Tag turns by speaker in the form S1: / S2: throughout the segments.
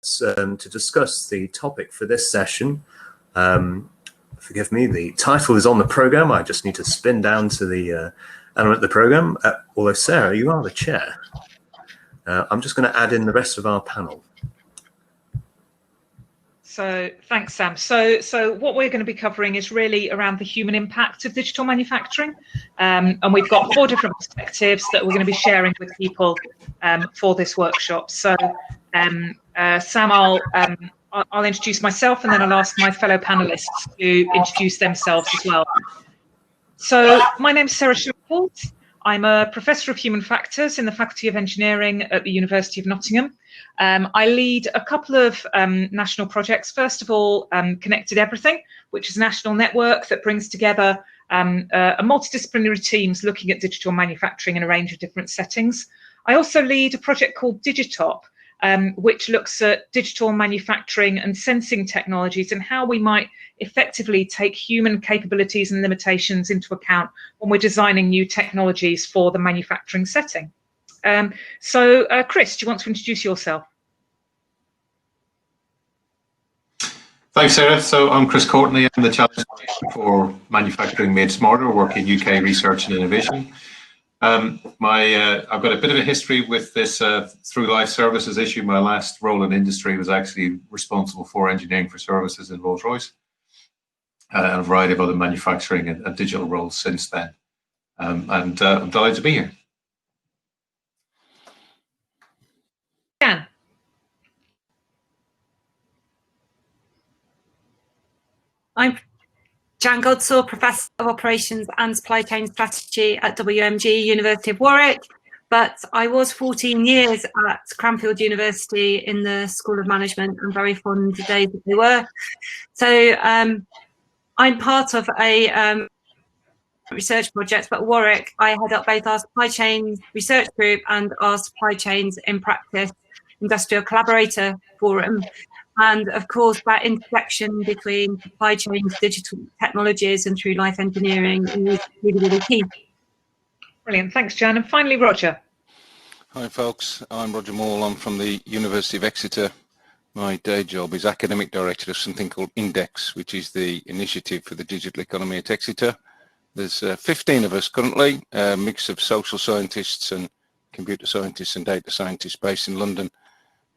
S1: panelists to discuss the topic for this session. Forgive me, the title is on the program. I just need to spin down to the element of the program. Although, Sarah, you are the chair. I'm just going to add in the rest of our panel.
S2: So thanks, Sam. So what we're going to be covering is really around the human impact of digital manufacturing. And we've got 4 different perspectives that we're going to be sharing with people for this workshop. So Sam, I'll introduce myself, and then I'll ask my fellow panelists to introduce themselves as well. So my name's Sarah Schumpault. I'm a Professor of Human Factors in the Faculty of Engineering at the University of Nottingham. I lead a couple of national projects. First of all, Connected Everything, which is a national network that brings together a multidisciplinary teams looking at digital manufacturing in a range of different settings. I also lead a project called Digitop, which looks at digital manufacturing and sensing technologies and how we might effectively take human capabilities and limitations into account when we're designing new technologies for the manufacturing setting. So Chris, do you want to introduce yourself?
S3: Thanks, Sarah. So I'm Chris Courtney. I'm the Challenge for Manufacturing Made Smarter, working in UK research and innovation. I've got a bit of a history with this through life services issue. My last role in industry was actually responsible for engineering for services in Rolls-Royce, and a variety of other manufacturing and digital roles since then. I'm delighted to be here.
S2: Jan.
S4: I'm Jan Godzill, Professor of Operations and Supply Chain Strategy at WMG, University of Warwick, but I was 14 years at Cranfield University in the School of Management and very fond of the days that they were. So I'm part of a research project, but at Warwick, I head up both our supply chain research group and our supply chains in practice industrial collaborator forum. And of course, that intersection between supply chains, digital technologies, and through life engineering is really, really key.
S2: Brilliant. Thanks, Jan. And finally, Roger.
S5: Hi, folks. I'm Roger Moore. I'm from the University of Exeter. My day job is academic director of something called Index, which is the initiative for the digital economy at Exeter. There's 15 of us currently, a mix of social scientists and computer scientists and data scientists based in London.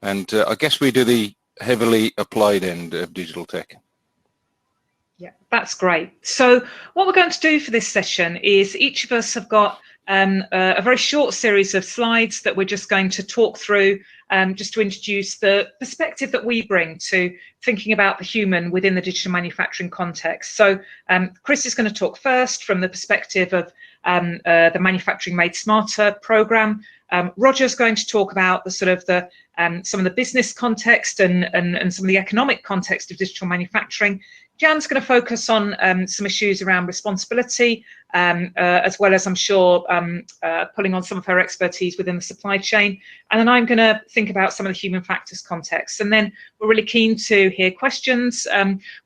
S5: And I guess we do the heavily applied end of digital tech.
S2: Yeah, that's great. So what we're going to do for this session is each of us have got a very short series of slides that we're just going to talk through just to introduce the perspective that we bring to thinking about the human within the digital manufacturing context. So Chris is going to talk first from the perspective of the Manufacturing Made Smarter program. Roger's going to talk about the sort of the some of the business context and some of the economic context of digital manufacturing. Jan's going to focus on some issues around responsibility, as well as, I'm sure, pulling on some of her expertise within the supply chain. And then I'm going to think about some of the human factors context. And then we're really keen to hear questions.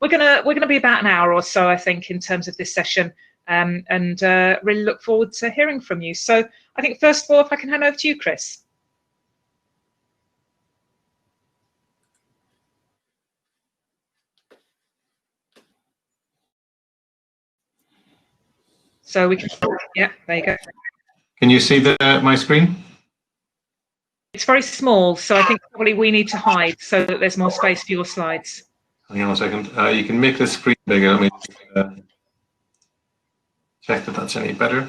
S2: We're going to be about an hour or so, I think, in terms of this session, and really look forward to hearing from you. So I think, first of all, if I can hand over to you, Chris. So we can, yeah, there you go.
S3: Can you see my screen?
S2: It's very small, so I think probably we need to hide so that there's more space for your slides.
S3: Hang on a second. You can make the screen bigger. Let me check that that's any better.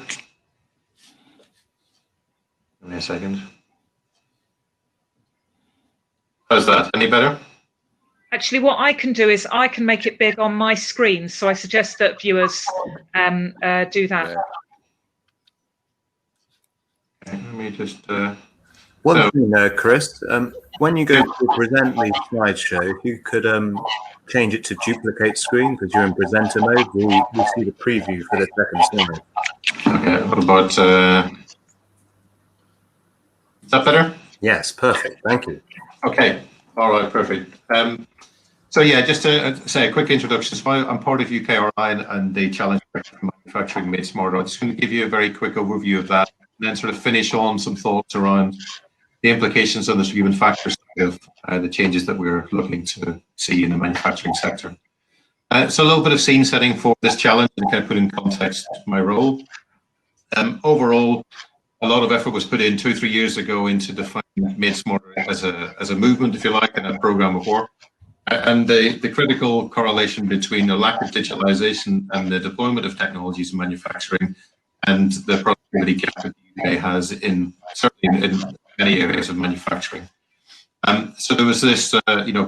S3: Give me a second. How's that? Any better?
S2: Actually, what I can do is I can make it big on my screen, so I suggest that viewers do that.
S3: Okay, let me just...
S1: One thing, Chris, when you go to present the slideshow, if you could change it to duplicate screen, because you're in presenter mode, we see the preview for the second slide.
S3: Okay, what about... Is that better?
S1: Yes, perfect. Thank you.
S3: Okay, all right, perfect. So yeah, just to say a quick introduction. So I'm part of UKRI and the Challenge for Manufacturing Made Smarter. I'm just going to give you a very quick overview of that, and then sort of finish on some thoughts around the implications on the human factor side of the changes that we're looking to see in the manufacturing sector. So a little bit of scene setting for this challenge and kind of put in context my role. Overall, a lot of effort was put in 2 or 3 years ago into defining Made Smarter as a movement, if you like, and a program of work. And the critical correlation between the lack of digitalization and the deployment of technologies in manufacturing and the productivity gap that the UK has certainly in many areas of manufacturing. So there was this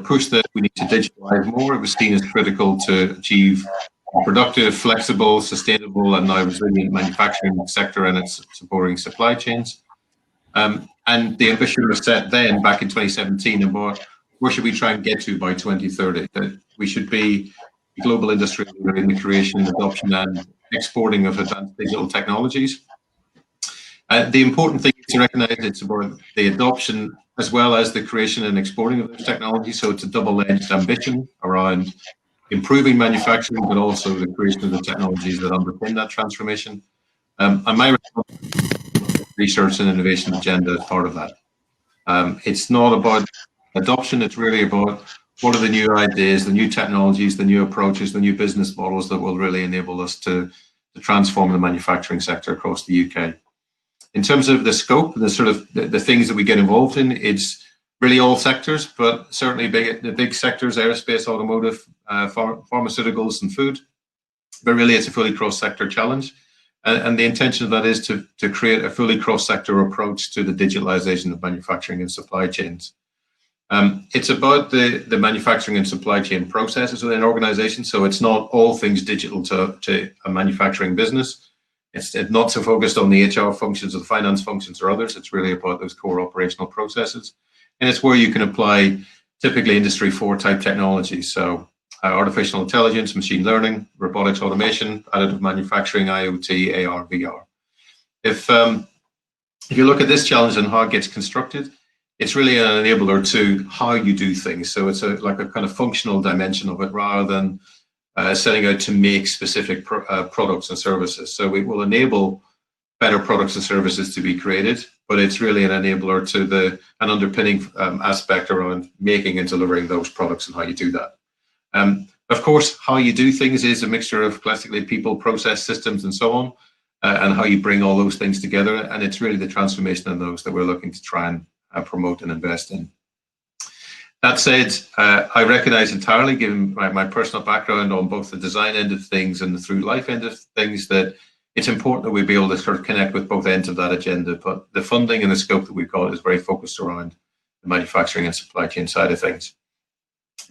S3: push that we need to digitalize more. It was seen as critical to achieve a productive, flexible, sustainable, and now resilient manufacturing sector and its supporting supply chains. And the ambition was set then, back in 2017, about where should we try and get to by 2030? That we should be a global industry leader in the creation, adoption, and exporting of advanced digital technologies. The important thing is to recognize it's about the adoption as well as the creation and exporting of those technologies. So it's a double-edged ambition around improving manufacturing, but also the creation of the technologies that underpin that transformation. And my research and innovation agenda is part of that. It's not about adoption, it's really about what are the new ideas, the new technologies, the new approaches, the new business models that will really enable us to transform the manufacturing sector across the UK. In terms of the scope, the sort of the things that we get involved in, it's really all sectors, but certainly the big sectors, aerospace, automotive, pharmaceuticals and food. But really it's a fully cross-sector challenge. And the intention of that is to create a fully cross-sector approach to the digitalization of manufacturing and supply chains. It's about the manufacturing and supply chain processes within an organization. So it's not all things digital to a manufacturing business. It's not so focused on the HR functions or the finance functions or others. It's really about those core operational processes. And it's where you can apply typically Industry 4 type technologies. So artificial intelligence, machine learning, robotics, automation, additive manufacturing, IoT, AR, VR. If you look at this challenge and how it gets constructed, it's really an enabler to how you do things. So it's like a kind of functional dimension of it rather than setting out to make specific products and services. So it will enable better products and services to be created, but it's really an enabler to an underpinning aspect around making and delivering those products and how you do that. Of course, how you do things is a mixture of classically people, process, systems, and so on, and how you bring all those things together. And it's really the transformation of those that we're looking to try and promote and invest in. That said, I recognize entirely, given my personal background on both the design end of things and the through life end of things, that it's important that we be able to sort of connect with both ends of that agenda. But the funding and the scope that we've got is very focused around the manufacturing and supply chain side of things.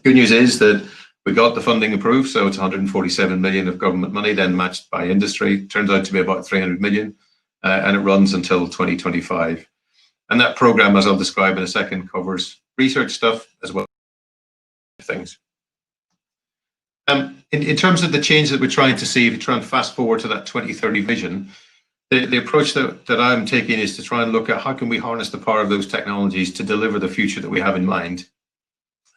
S3: Good news is that we got the funding approved, so it's 147 million of government money, then matched by industry. Turns out to be about 300 million, and it runs until 2025. And that program, as I'll describe in a second, covers research stuff as well as things. In terms of the change that we're trying to see, if you try and fast forward to that 2030 vision, the approach that I'm taking is to try and look at how can we harness the power of those technologies to deliver the future that we have in mind.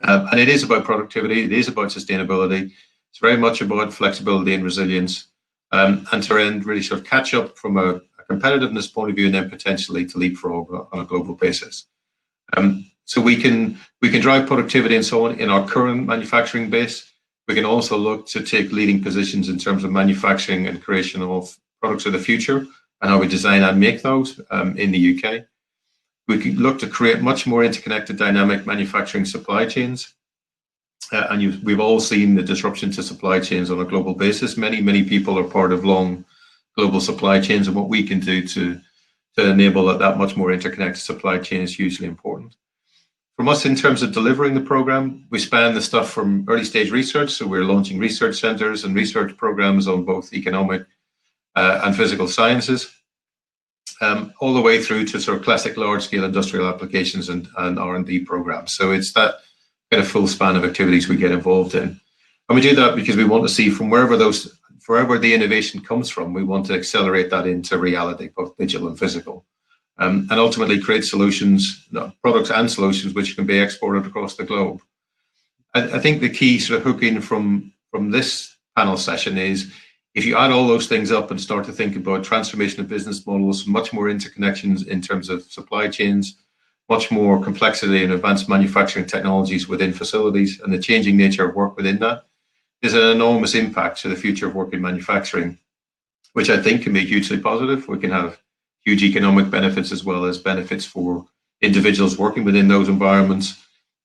S3: And it is about productivity, it is about sustainability, it's very much about flexibility and resilience, and to end really sort of catch up from a competitiveness point of view, and then potentially to leapfrog on a global basis. So we can drive productivity and so on in our current manufacturing base. We can also look to take leading positions in terms of manufacturing and creation of products of the future and how we design and make those in the UK. We can look to create much more interconnected dynamic manufacturing supply chains. And we've all seen the disruption to supply chains on a global basis. Many people are part of long global supply chains, and what we can do to enable that much more interconnected supply chain is hugely important. From us, in terms of delivering the program, we span the stuff from early stage research. So we're launching research centers and research programs on both economic and physical sciences, all the way through to sort of classic large scale industrial applications and R&D programs. So it's that kind of full span of activities we get involved in. And we do that because we want to see from wherever the innovation comes from, we want to accelerate that into reality, both digital and physical. And ultimately create solutions, products and solutions which can be exported across the globe. I think the key sort of hooking from this panel session is if you add all those things up and start to think about transformation of business models, much more interconnections in terms of supply chains, much more complexity and advanced manufacturing technologies within facilities, and the changing nature of work within that is an enormous impact to the future of work in manufacturing, which I think can be hugely positive. We can have huge economic benefits as well as benefits for individuals working within those environments.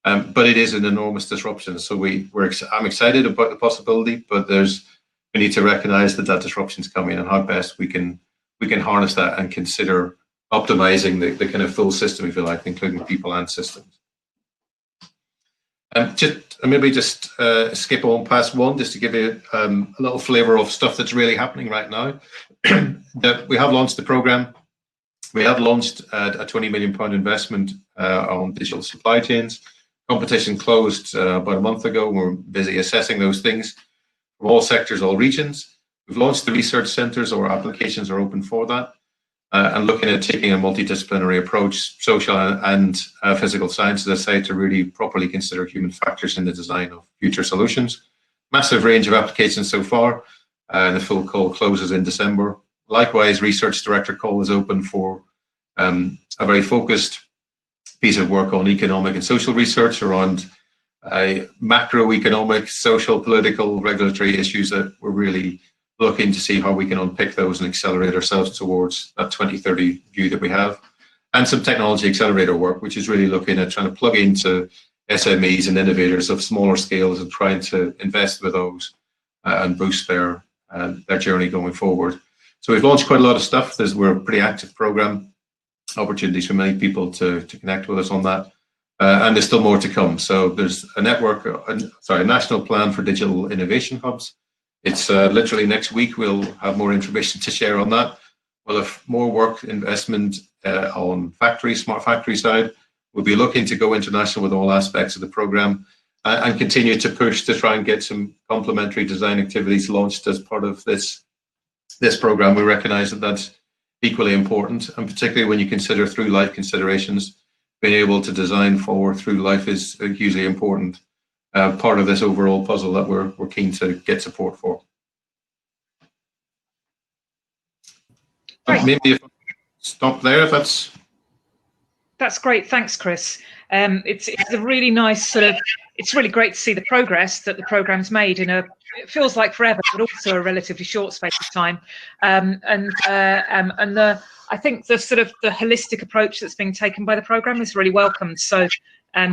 S3: But it is an enormous disruption. So I'm excited about the possibility, but we need to recognize that disruption is coming and how best we can harness that and consider optimizing the kind of full system, if you like, including people and systems. Maybe just skip on past one, just to give you a little flavor of stuff that's really happening right now. That we have launched the program. We have launched a £20 million investment on digital supply chains. Competition closed about a month ago. We're busy assessing those things from all sectors, all regions. We've launched the research centres, or applications are open for that, and looking at taking a multidisciplinary approach, social and physical sciences, as I say, to really properly consider human factors in the design of future solutions. Massive range of applications so far, and the full call closes in December. Likewise, research director call is open for a very focused piece of work on economic and social research around macroeconomic, social, political, regulatory issues that we're really looking to see how we can unpick those and accelerate ourselves towards that 2030 view that we have. And some technology accelerator work, which is really looking at trying to plug into SMEs and innovators of smaller scales and trying to invest with those and boost their journey going forward. So we've launched quite a lot of stuff. We're a pretty active program, opportunities for many people to connect with us on that. And there's still more to come. So there's a national plan for digital innovation hubs. It's literally next week we'll have more information to share on that. We'll have more work investment on smart factory side. We'll be looking to go international with all aspects of the program and continue to push to try and get some complementary design activities launched as part of this program. We recognize that that's equally important, and particularly when you consider through life considerations, being able to design for through life is a hugely important part of this overall puzzle that we're keen to get support for. Maybe if I stop there, if
S2: that's great. Thanks, Chris. It's a really nice it's really great to see the progress that the program's made in it feels like forever, but also a relatively short space of time. I think the holistic approach that's being taken by the program is really welcomed. So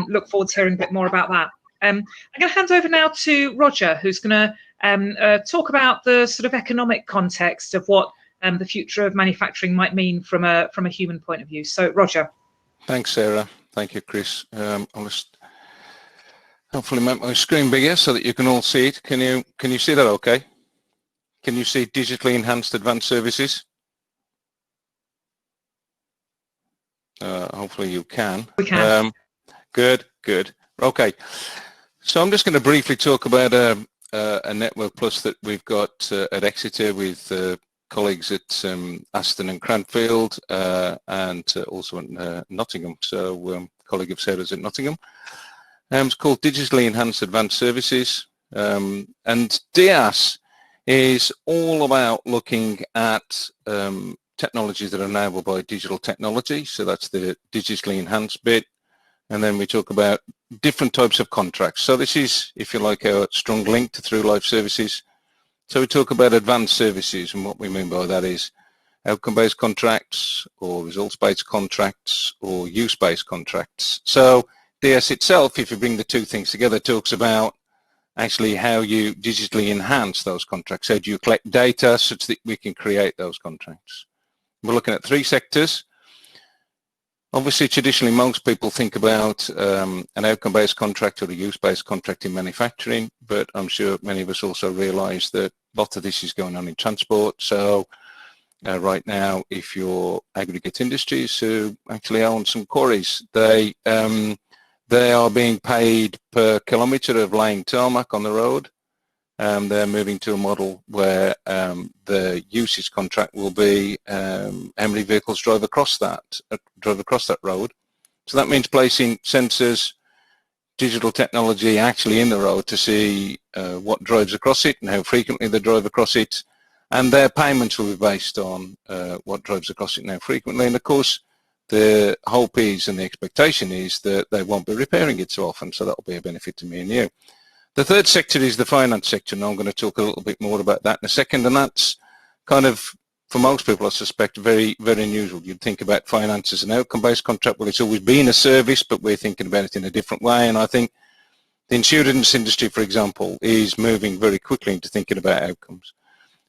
S2: look forward to hearing a bit more about that. I'm going to hand over now to Roger, who's going to talk about the economic context of what the future of manufacturing might mean from a human point of view. So, Roger.
S5: Thanks, Sarah. Thank you, Chris. I'll just hopefully make my screen bigger so that you can all see it. Can you see that okay? Can you see digitally enhanced advanced services? Hopefully you can.
S2: We can.
S5: Good. Okay. So I'm just going to briefly talk about a Network Plus that we've got at Exeter with colleagues at Aston and Cranfield and also at Nottingham. So a colleague of Sarah's at Nottingham. It's called Digitally Enhanced Advanced Services. And DIAS is all about looking at technologies that are enabled by digital technology. So that's the digitally enhanced bit. And then we talk about different types of contracts. So this is, if you like, a strong link to through life services. So we talk about advanced services, and what we mean by that is outcome-based contracts or results-based contracts or use-based contracts. So DS itself, if you bring the two things together, talks about actually how you digitally enhance those contracts. How do you collect data such that we can create those contracts? We're looking at three sectors. Obviously, traditionally, most people think about an outcome-based contract or a use-based contract in manufacturing, but I'm sure many of us also realise that a lot of this is going on in transport. So right now, if you're aggregate industries who actually own some quarries, they are being paid per kilometre of laying tarmac on the road. They're moving to a model where the usage contract will be how many vehicles drive across that road. So that means placing sensors, digital technology actually in the road to see what drives across it and how frequently they drive across it, and their payments will be based on what drives across it and how frequently. And of course, the hope is and the expectation is that they won't be repairing it so often, so that'll be a benefit to me and you. The third sector is the finance sector, and I'm going to talk a little bit more about that in a second, and that's kind of, for most people, I suspect, very, very unusual. You'd think about finance as an outcome-based contract. Well, it's always been a service, but we're thinking about it in a different way, and I think the insurance industry, for example, is moving very quickly into thinking about outcomes.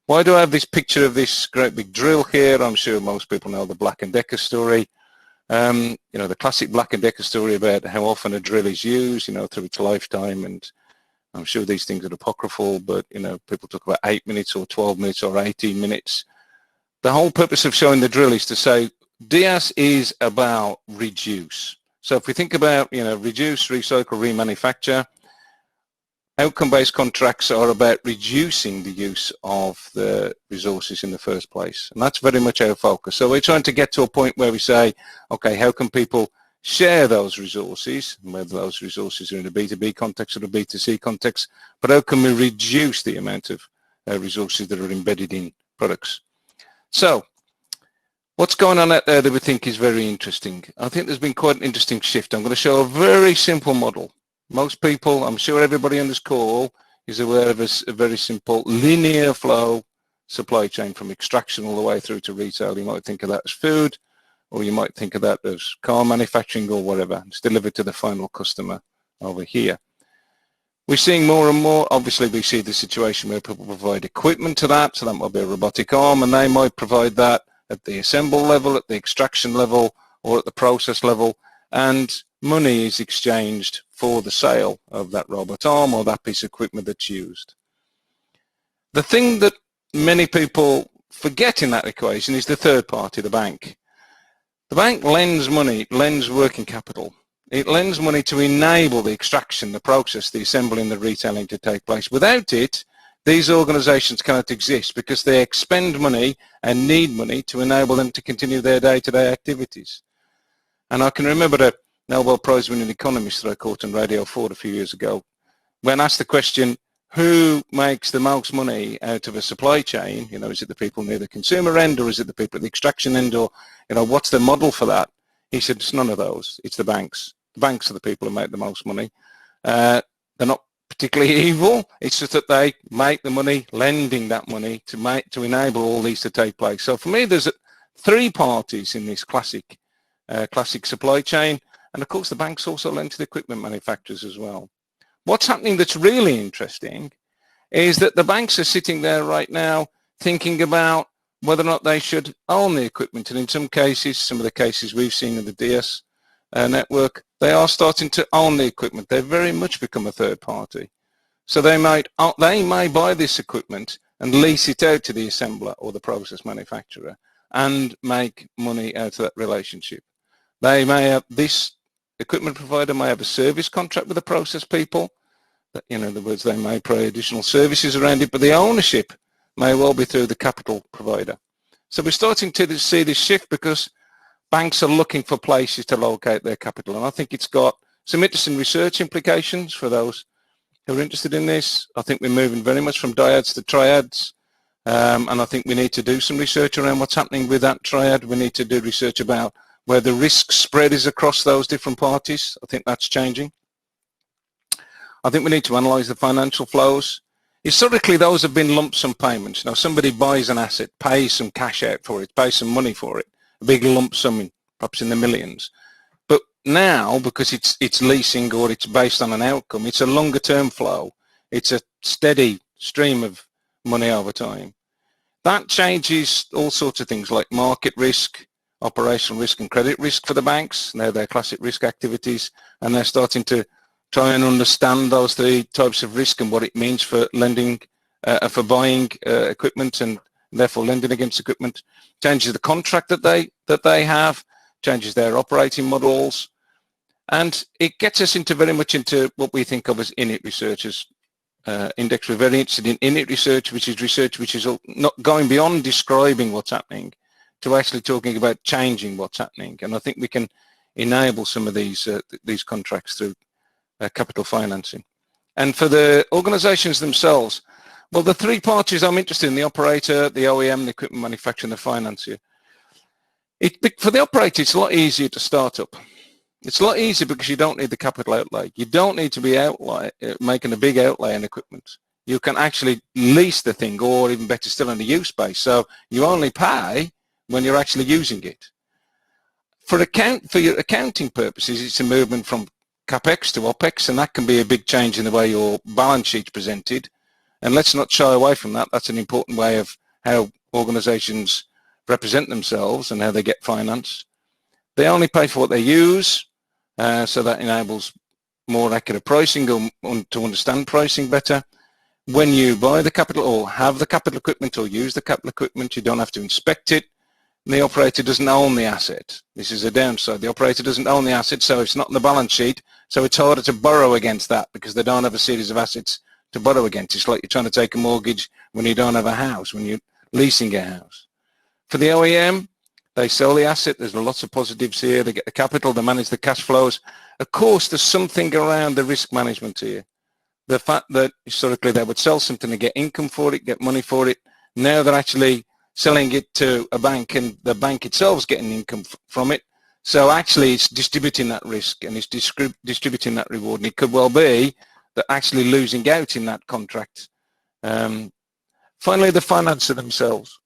S5: Why do I have this picture of this great big drill here? I'm sure most people know the Black & Decker story. You know, the classic Black & Decker story about how often a drill is used, you know, through its lifetime, and I'm sure these things are apocryphal, but, you know, people talk about 8 minutes or 12 minutes or 18 minutes. The whole purpose of showing the drill is to say DIAS is about reduce. So if we think about, you know, reduce, recycle, remanufacture, outcome-based contracts are about reducing the use of the resources in the first place. And that's very much our focus. So we're trying to get to a point where we say, okay, how can people share those resources, whether those resources are in a B2B context or a B2C context, but how can we reduce the amount of resources that are embedded in products? So what's going on out there that we think is very interesting? I think there's been quite an interesting shift. I'm going to show a very simple model. Most people, I'm sure everybody on this call is aware of a very simple linear flow supply chain from extraction all the way through to retail. You might think of that as food, or you might think of that as car manufacturing or whatever. It's delivered to the final customer over here. We're seeing more and more, obviously we see the situation where people provide equipment to that, so that might be a robotic arm, and they might provide that at the assemble level, at the extraction level, or at the process level, and money is exchanged for the sale of that robot arm or that piece of equipment that's used. The thing that many people forget in that equation is the third party, the bank. The bank lends money, lends working capital. It lends money to enable the extraction, the process, the assembling, the retailing to take place. Without it, these organizations cannot exist because they expend money and need money to enable them to continue their day-to-day activities. And I can remember the Nobel Prize winning economist that I caught on Radio 4 a few years ago. When asked the question, who makes the most money out of a supply chain? You know, is it the people near the consumer end, or is it the people at the extraction end, or, you know, what's the model for that? He said, it's none of those. It's the banks. The banks are the people who make the most money. They're not particularly evil. It's just that they make the money, lending that money to enable all these to take place. So for me, there's three parties in this classic supply chain. And of course, the banks also lend to the equipment manufacturers as well. What's happening that's really interesting is that the banks are sitting there right now thinking about whether or not they should own the equipment. And in some cases, some of the cases we've seen in the DIAS network, they are starting to own the equipment. They've very much become a third party. So they may buy this equipment and lease it out to the assembler or the process manufacturer and make money out of that relationship. They may have, this equipment provider may have a service contract with the process people. In other words, they may pay additional services around it, but the ownership may well be through the capital provider. So we're starting to see this shift because banks are looking for places to locate their capital. And I think it's got some interesting research implications for those who are interested in this. I think we're moving very much from dyads to triads. And I think we need to do some research around what's happening with that triad. We need to do research about where the risk spread is across those different parties. I think that's changing. I think we need to analyze the financial flows. Historically, those have been lump sum payments. Now, somebody buys an asset, pays some cash out for it, pays some money for it, a big lump sum, perhaps in the millions. But now, because it's leasing or it's based on an outcome, it's a longer term flow. It's a steady stream of money over time. That changes all sorts of things like market risk, operational risk and credit risk for the banks. Now they're classic risk activities, and they're starting to try and understand those three types of risk and what it means for lending, for buying equipment and therefore lending against equipment. Changes the contract that they have, changes their operating models, and it gets us into very much into what we think of as in-it researchers. Index, we're very interested in in-it research which is not going beyond describing what's happening to actually talking about changing what's happening. And I think we can enable some of these contracts through capital financing. And for the organizations themselves, well, the three parties I'm interested in, the operator, the OEM, the equipment manufacturer, and the financier. For the operator, it's a lot easier to start up. It's a lot easier because you don't need the capital outlay. You don't need to be making a big outlay in equipment. You can actually lease the thing, or even better still, in the use base. So you only pay when you're actually using it. For your accounting purposes, it's a movement from capex to opex, and that can be a big change in the way your balance sheet's presented. And let's not shy away from that. That's an important way of how organisations represent themselves and how they get finance. They only pay for what they use, so that enables more accurate pricing, or to understand pricing better. When you buy the capital or have the capital equipment or use the capital equipment, you don't have to inspect it. The operator doesn't own the asset. This is a downside. The operator doesn't own the asset, so it's not in the balance sheet, so it's harder to borrow against that because they don't have a series of assets to borrow against. It's like you're trying to take a mortgage when you don't have a house, when you're leasing a house. For the OEM, they sell the asset. There's lots of positives here. They get the capital, they manage the cash flows. Of course, there's something around the risk management here. The fact that historically they would sell something and get income for it, get money for it. Now they're actually selling it to a bank, and the bank itself is getting income from it. So actually it's distributing that risk, and it's distributing that reward. And it could well be that actually losing out in that contract. Finally, the financer themselves.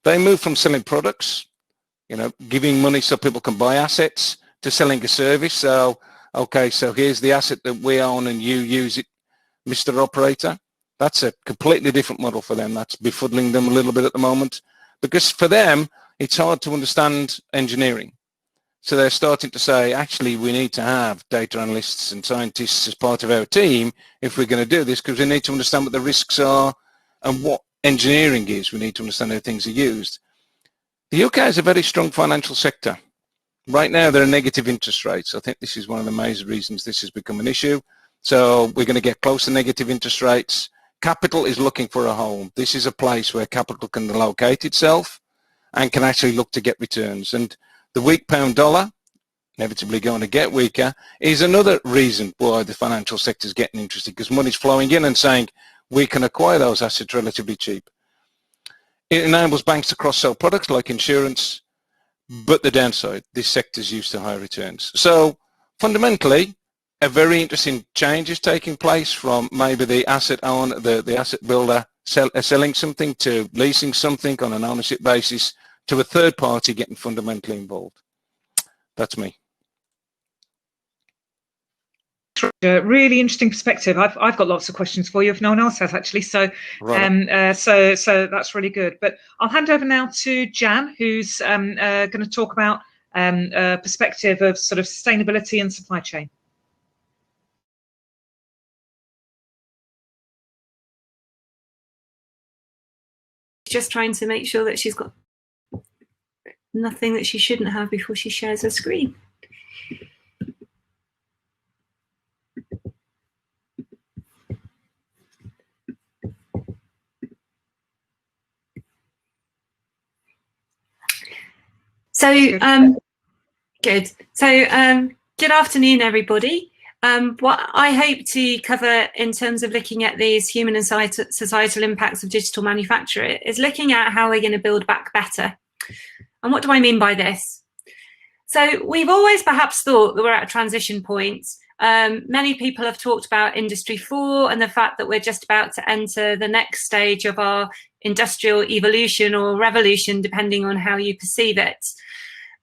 S5: They move from selling products, giving money so people can buy assets, to selling a service. So, okay, so here's the asset that we own and you use it, Mr. Operator. That's a completely different model for them. That's befuddling them a little bit at the moment, because for them, it's hard to understand engineering. So they're starting to say, actually, we need to have data analysts and scientists as part of our team if we're going to do this, because we need to understand what the risks are and what engineering is. We need to understand how things are used. The UK has a very strong financial sector. Right now, there are negative interest rates. I think this is one of the major reasons this has become an issue. So we're going to get close to negative interest rates. Capital is looking for a home. This is a place where capital can locate itself and can actually look to get returns. And the weak pound dollar, inevitably going to get weaker, is another reason why the financial sector is getting interested, because money's flowing in and saying we can acquire those assets relatively cheap. It enables banks to cross-sell products like insurance, but the downside, this sector is used to high returns. So fundamentally, a very interesting change is taking place from maybe the asset owner, the asset builder selling something, to leasing something on an ownership basis, to a third party getting fundamentally involved. That's me.
S2: Really interesting perspective. I've got lots of questions for you if no one else has, actually. So,
S5: right.
S2: So that's really good. But I'll hand over now to Jan, who's going to talk about a perspective of sort of sustainability and supply chain.
S4: Just trying to make sure that she's got nothing that she shouldn't have before she shares her screen. So good. So good afternoon, everybody. What I hope to cover in terms of looking at these human and societal impacts of digital manufacture is looking at how we're going to build back better. And what do I mean by this? So we've always perhaps thought that we're at a transition point. Many people have talked about Industry 4 and the fact that we're just about to enter the next stage of our industrial evolution or revolution, depending on how you perceive it.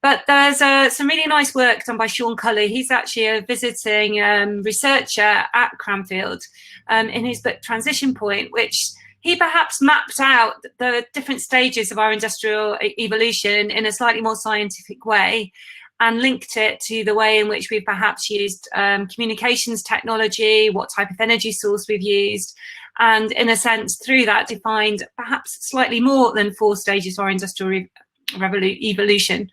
S4: But there's some really nice work done by Sean Cully. He's actually a visiting researcher at Cranfield in his book Transition Point, which he perhaps mapped out the different stages of our industrial evolution in a slightly more scientific way and linked it to the way in which we've perhaps used communications technology, what type of energy source we've used, and in a sense through that defined perhaps slightly more than 4 stages of our industrial evolution.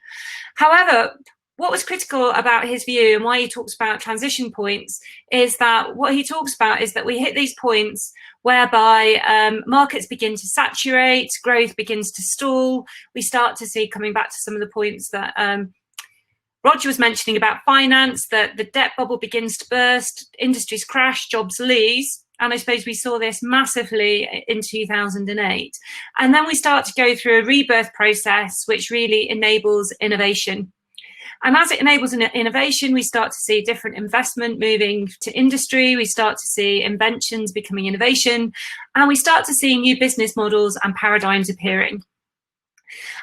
S4: However, what was critical about his view and why he talks about transition points is that what he talks about is that we hit these points whereby markets begin to saturate, growth begins to stall. We start to see, coming back to some of the points that Roger was mentioning about finance, that the debt bubble begins to burst, industries crash, jobs lose. And I suppose we saw this massively in 2008. And then we start to go through a rebirth process, which really enables innovation. And as it enables innovation, we start to see different investment moving to industry. We start to see inventions becoming innovation, and we start to see new business models and paradigms appearing.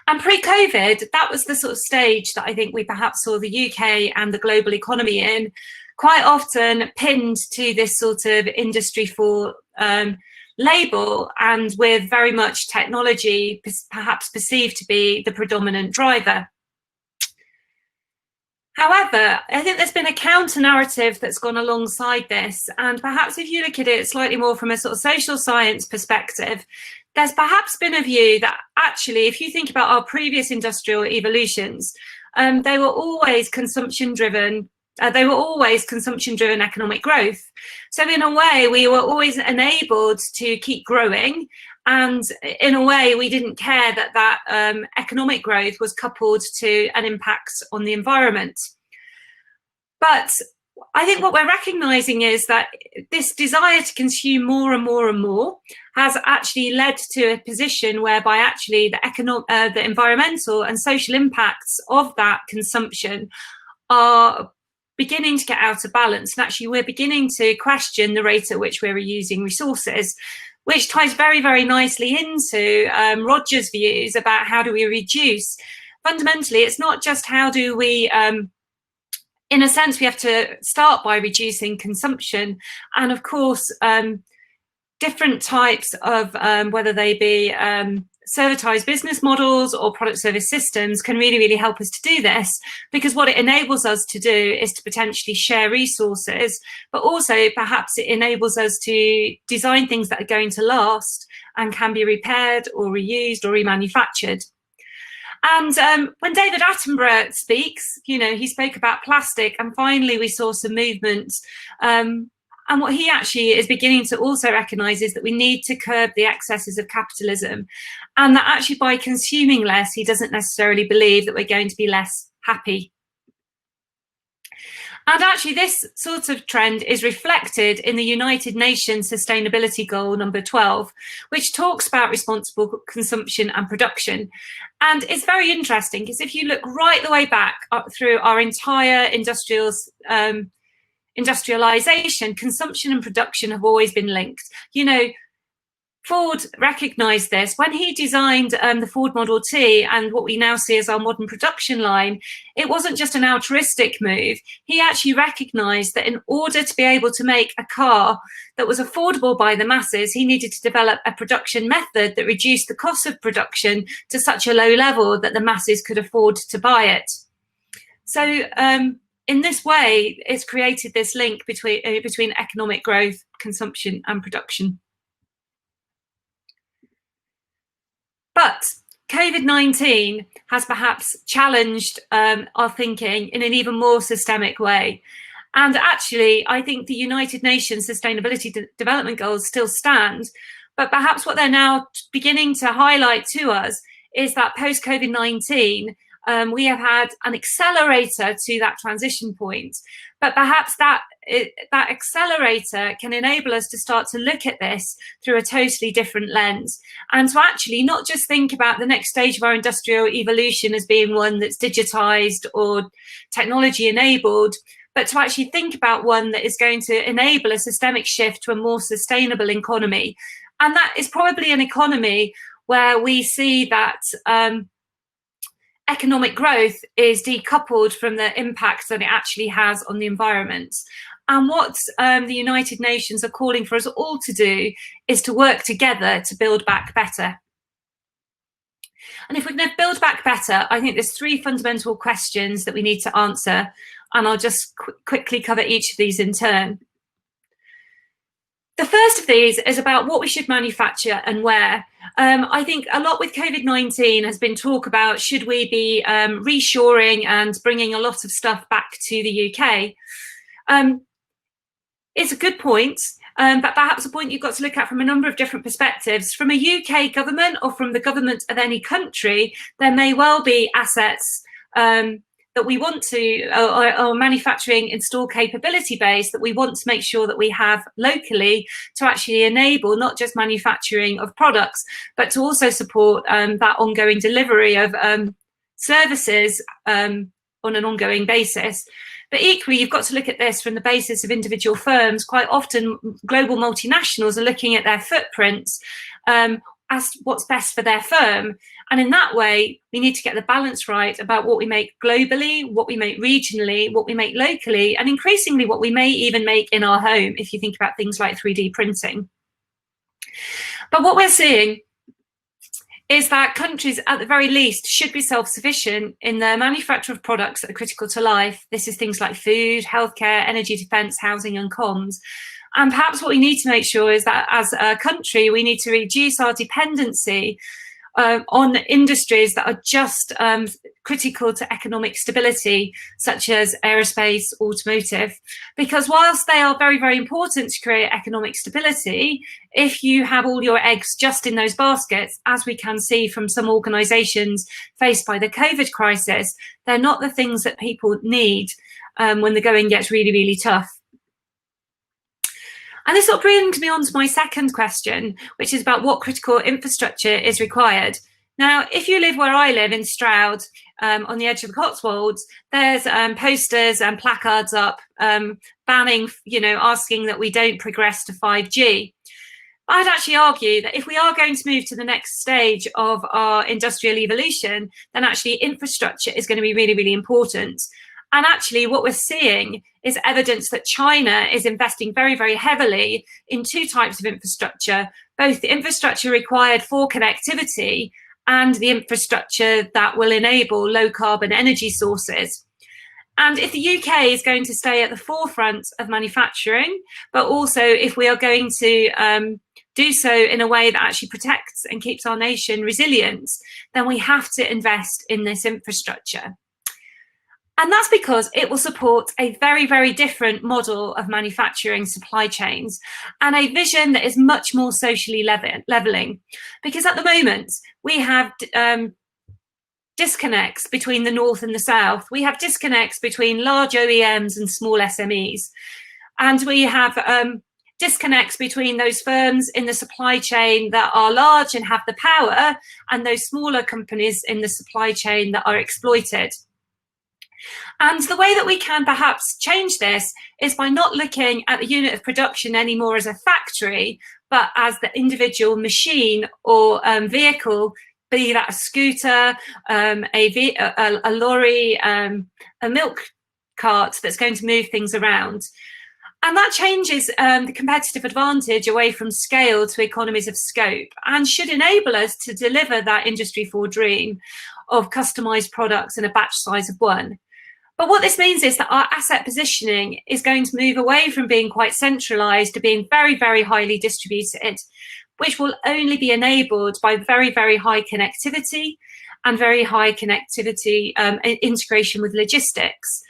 S4: And pre-COVID, that was the sort of stage that I think we perhaps saw the UK and the global economy in, quite often pinned to this sort of industry for label, and with very much technology perhaps perceived to be the predominant driver. However, I think there's been a counter narrative that's gone alongside this, and perhaps if you look at it slightly more from a sort of social science perspective, there's perhaps been a view that actually, if you think about our previous industrial evolutions, they were always consumption-driven. They were always consumption-driven economic growth. So in a way, we were always enabled to keep growing. And in a way, we didn't care that that economic growth was coupled to an impact on the environment. But I think what we're recognizing is that this desire to consume more and more and more has actually led to a position whereby actually the environmental and social impacts of that consumption are beginning to get out of balance. And actually, we're beginning to question the rate at which we're reusing resources, which ties very, very nicely into Roger's views about how do we reduce. Fundamentally, it's not just how do we, in a sense, we have to start by reducing consumption. And of course, different types of, whether they be servitized business models or product service systems can really, really help us to do this, because what it enables us to do is to potentially share resources, but also perhaps it enables us to design things that are going to last and can be repaired or reused or remanufactured. And when David Attenborough speaks, you know, he spoke about plastic, and finally we saw some movement. And what he actually is beginning to also recognise is that we need to curb the excesses of capitalism, and that actually by consuming less, he doesn't necessarily believe that we're going to be less happy. And actually this sort of trend is reflected in the United Nations Sustainability Goal number 12, which talks about responsible consumption and production. And it's very interesting because if you look right the way back up through our entire industrialization, consumption and production have always been linked. You know, Ford recognized this when he designed the Ford Model T and what we now see as our modern production line. It wasn't just an altruistic move. He actually recognized that in order to be able to make a car that was affordable by the masses, he needed to develop a production method that reduced the cost of production to such a low level that the masses could afford to buy it. So in this way, it's created this link between economic growth, consumption and production. But COVID-19 has perhaps challenged our thinking in an even more systemic way. And actually, I think the United Nations Sustainability Development Goals still stand, but perhaps what they're now beginning to highlight to us is that post-COVID-19, we have had an accelerator to that transition point, but perhaps that accelerator can enable us to start to look at this through a totally different lens, and to actually not just think about the next stage of our industrial evolution as being one that's digitized or technology enabled, but to actually think about one that is going to enable a systemic shift to a more sustainable economy. And that is probably an economy where we see that economic growth is decoupled from the impact that it actually has on the environment. And what the United Nations are calling for us all to do is to work together to build back better. And if we're going to build back better, I think there's three fundamental questions that we need to answer. And I'll just quickly cover each of these in turn. The first of these is about what we should manufacture and where. I think a lot with COVID-19 has been talk about should we be reshoring and bringing a lot of stuff back to the UK. It's a good point, but perhaps a point you've got to look at from a number of different perspectives. From a UK government or from the government of any country, there may well be assets that that we want to, or manufacturing install capability base that we want to make sure that we have locally to actually enable not just manufacturing of products, but to also support that ongoing delivery of services on an ongoing basis. But equally, you've got to look at this from the basis of individual firms. Quite often, global multinationals are looking at their footprints as what's best for their firm. And in that way, we need to get the balance right about what we make globally, what we make regionally, what we make locally, and increasingly what we may even make in our home, if you think about things like 3D printing. But what we're seeing is that countries, at the very least, should be self-sufficient in their manufacture of products that are critical to life. This is things like food, healthcare, energy, defence, housing and comms. And perhaps what we need to make sure is that as a country, we need to reduce our dependency on industries that are just critical to economic stability, such as aerospace, automotive, because whilst they are very, very important to create economic stability, if you have all your eggs just in those baskets, as we can see from some organisations faced by the COVID crisis, they're not the things that people need when the going gets really, really tough. And this sort of brings me on to my second question, which is about what critical infrastructure is required. Now, if you live where I live in Stroud, on the edge of the Cotswolds, there's posters and placards up banning, asking that we don't progress to 5G. I'd actually argue that if we are going to move to the next stage of our industrial evolution, then actually infrastructure is going to be really, really important. And actually what we're seeing is evidence that China is investing very, very heavily in two types of infrastructure, both the infrastructure required for connectivity and the infrastructure that will enable low carbon energy sources. And if the UK is going to stay at the forefront of manufacturing, but also if we are going to do so in a way that actually protects and keeps our nation resilient, then we have to invest in this infrastructure. And that's because it will support a very, very different model of manufacturing supply chains and a vision that is much more socially levelling. Because at the moment, we have disconnects between the North and the South. We have disconnects between large OEMs and small SMEs. And we have disconnects between those firms in the supply chain that are large and have the power and those smaller companies in the supply chain that are exploited. And the way that we can perhaps change this is by not looking at the unit of production anymore as a factory, but as the individual machine or vehicle, be that a scooter, a lorry, a milk cart that's going to move things around. And that changes the competitive advantage away from scale to economies of scope and should enable us to deliver that Industry 4 dream of customised products in a batch size of one. But what this means is that our asset positioning is going to move away from being quite centralised to being very, very highly distributed, which will only be enabled by very, very high connectivity and very high connectivity integration with logistics.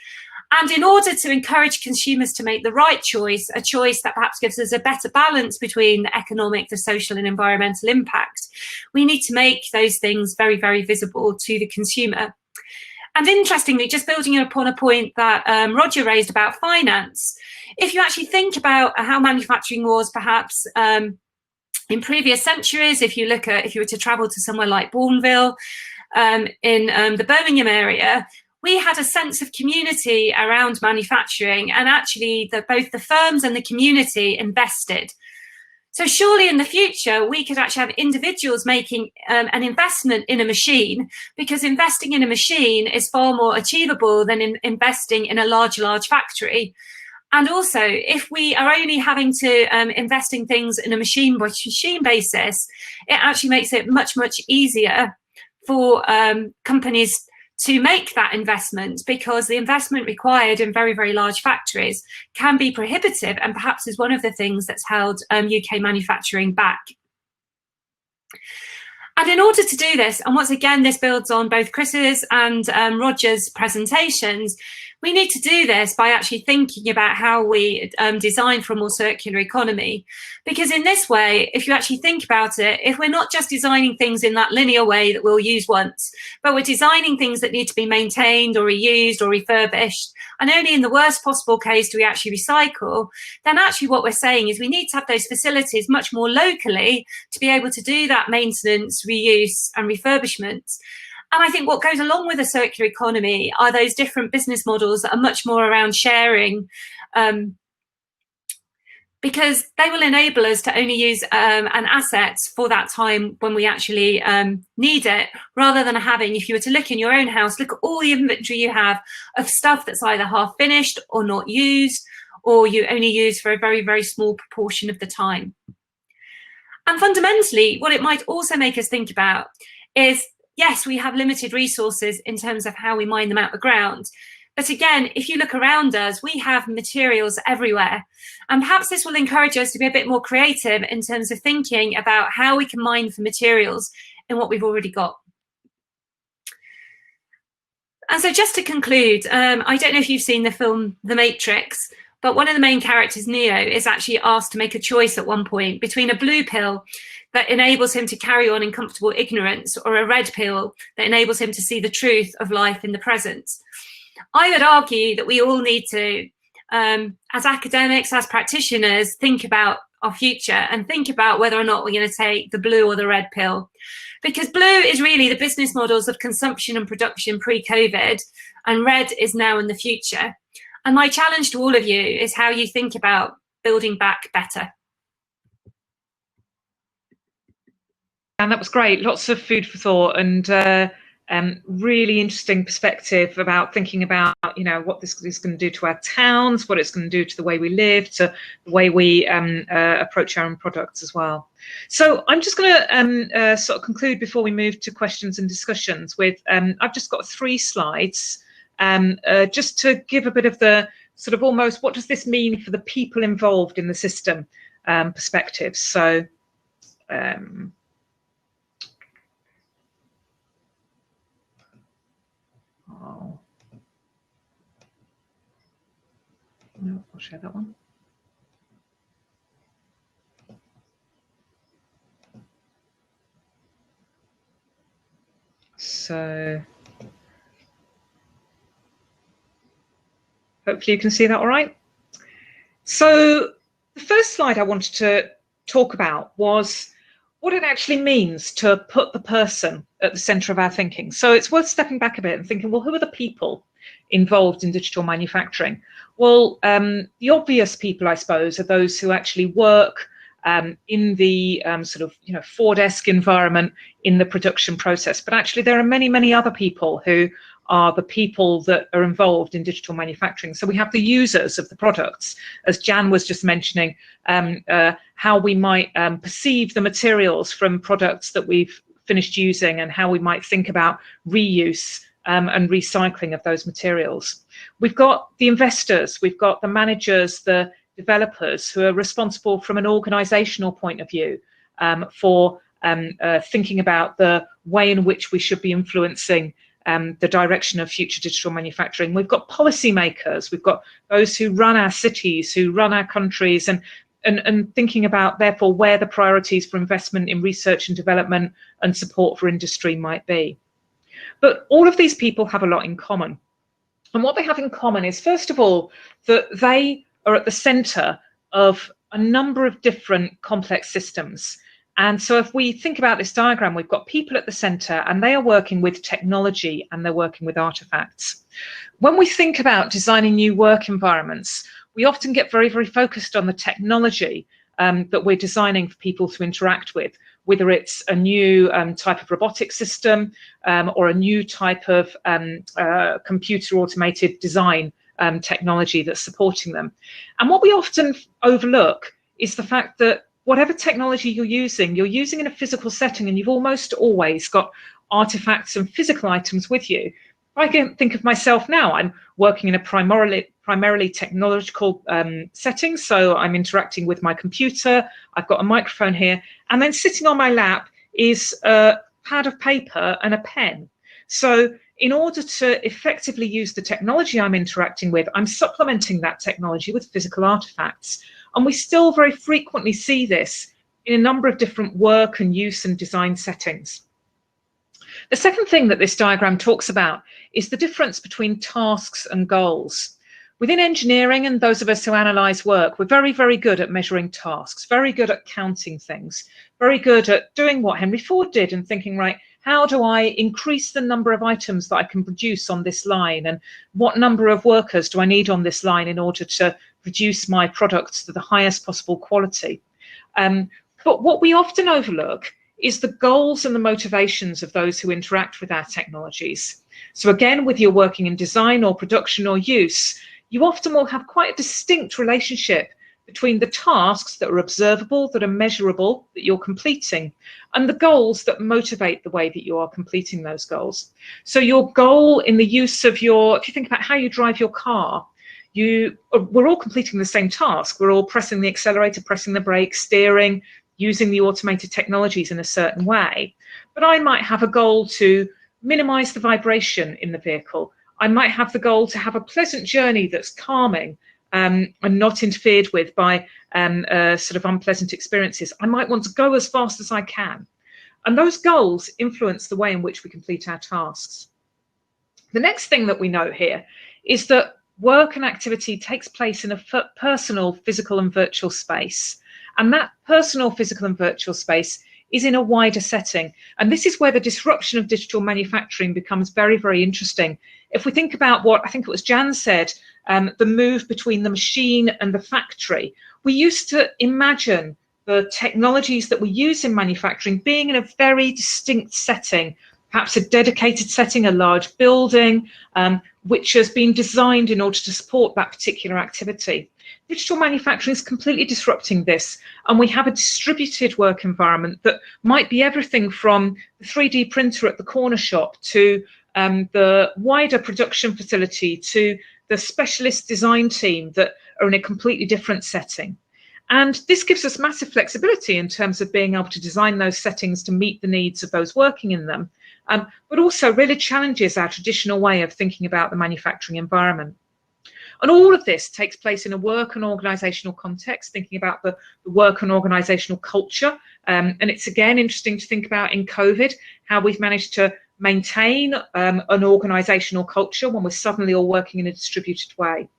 S4: And in order to encourage consumers to make the right choice, a choice that perhaps gives us a better balance between the economic, the social and environmental impact, we need to make those things very, very visible to the consumer. And interestingly, just building upon a point that Roger raised about finance, if you actually think about how manufacturing was perhaps in previous centuries, if you were to travel to somewhere like Bourneville in the Birmingham area, we had a sense of community around manufacturing, and actually both the firms and the community invested. So surely in the future, we could actually have individuals making an investment in a machine, because investing in a machine is far more achievable than investing in a large factory. And also, if we are only having to invest in things in a machine by machine basis, it actually makes it much, much easier for companies to make that investment, because the investment required in very, very large factories can be prohibitive and perhaps is one of the things that's held UK manufacturing back. And in order to do this, and once again, this builds on both Chris's and Roger's presentations, We need to do this by actually thinking about how we design for a more circular economy. Because in this way, if you actually think about it, if we're not just designing things in that linear way that we'll use once, but we're designing things that need to be maintained or reused or refurbished, and only in the worst possible case do we actually recycle, then actually what we're saying is we need to have those facilities much more locally to be able to do that maintenance, reuse and refurbishment. And I think what goes along with a circular economy are those different business models that are much more around sharing, because they will enable us to only use an asset for that time when we actually need it, rather than having, if you were to look in your own house, look at all the inventory you have of stuff that's either half finished or not used, or you only use for a very, very small proportion of the time. And fundamentally, what it might also make us think about is, yes, we have limited resources in terms of how we mine them out of the ground. But again, if you look around us, we have materials everywhere. And perhaps this will encourage us to be a bit more creative in terms of thinking about how we can mine for materials in what we've already got. And so just to conclude, I don't know if you've seen the film The Matrix, but one of the main characters, Neo, is actually asked to make a choice at one point between a blue pill that enables him to carry on in comfortable ignorance, or a red pill that enables him to see the truth of life in the present. I would argue that we all need to, as academics, as practitioners, think about our future and think about whether or not we're going to take the blue or the red pill. Because blue is really the business models of consumption and production pre-COVID, and red is now in the future. And my challenge to all of you is how you think about building back better.
S2: And that was great. Lots of food for thought, and really interesting perspective about thinking about, you know, what this is going to do to our towns, what it's going to do to the way we live, to the way we approach our own products as well. So I'm just going to sort of conclude before we move to questions and discussions with, I've just got 3 slides just to give a bit of the sort of almost what does this mean for the people involved in the system perspective. So no, I'll share that one. So hopefully you can see that all right. So the first slide I wanted to talk about was what it actually means to put the person at the center of our thinking. So it's worth stepping back a bit and thinking, well, who are the people involved in digital manufacturing? Well, the obvious people, I suppose, are those who actually work in the sort of, you know, Ford-esque environment in the production process. But actually, there are many, many other people who are the people that are involved in digital manufacturing. So we have the users of the products, as Jan was just mentioning, how we might perceive the materials from products that we've finished using, and how we might think about reuse and recycling of those materials. We've got the investors, we've got the managers, the developers who are responsible from an organizational point of view for thinking about the way in which we should be influencing the direction of future digital manufacturing. We've got policymakers, we've got those who run our cities, who run our countries, and thinking about, therefore, where the priorities for investment in research and development and support for industry might be. But all of these people have a lot in common. And what they have in common is, first of all, that they are at the center of a number of different complex systems. And so if we think about this diagram, we've got people at the center, and they are working with technology, and they're working with artifacts. When we think about designing new work environments, we often get very, very focused on the technology that we're designing for people to interact with, whether it's a new type of robotic system or a new type of computer automated design technology that's supporting them. And what we often overlook is the fact that whatever technology you're using in a physical setting, and you've almost always got artifacts and physical items with you. I can think of myself now, I'm working in a primarily technological setting, so I'm interacting with my computer, I've got a microphone here, and then sitting on my lap is a pad of paper and a pen. So in order to effectively use the technology I'm interacting with, I'm supplementing that technology with physical artifacts. And we still very frequently see this in a number of different work and use and design settings. The second thing that this diagram talks about is the difference between tasks and goals. Within engineering, and those of us who analyse work, we're very, very good at measuring tasks, very good at counting things, very good at doing what Henry Ford did and thinking, right, how do I increase the number of items that I can produce on this line? And what number of workers do I need on this line in order to produce my products to the highest possible quality? But what we often overlook is the goals and the motivations of those who interact with our technologies. So again, whether you're working in design or production or use, you often will have quite a distinct relationship between the tasks that are observable, that are measurable, that you're completing, and the goals that motivate the way that you are completing those goals. So your goal in the use of if you think about how you drive your car, we're all completing the same task. We're all pressing the accelerator, pressing the brake, steering, using the automated technologies in a certain way. But I might have a goal to minimize the vibration in the vehicle. I might have the goal to have a pleasant journey that's calming and not interfered with by sort of unpleasant experiences. I might want to go as fast as I can. And those goals influence the way in which we complete our tasks. The next thing that we know here is that work and activity takes place in a personal, physical and virtual space. And that personal, physical and virtual space is in a wider setting. And this is where the disruption of digital manufacturing becomes very, very interesting. If we think about what I think it was Jan said, the move between the machine and the factory, we used to imagine the technologies that we use in manufacturing being in a very distinct setting, perhaps a dedicated setting, a large building, which has been designed in order to support that particular activity. Digital manufacturing is completely disrupting this, and we have a distributed work environment that might be everything from the 3D printer at the corner shop to the wider production facility to the specialist design team that are in a completely different setting. And this gives us massive flexibility in terms of being able to design those settings to meet the needs of those working in them, but also really challenges our traditional way of thinking about the manufacturing environment. And all of this takes place in a work and organisational context, thinking about the work and organisational culture. And it's again interesting to think about in COVID, how we've managed to maintain an organisational culture when we're suddenly all working in a distributed way.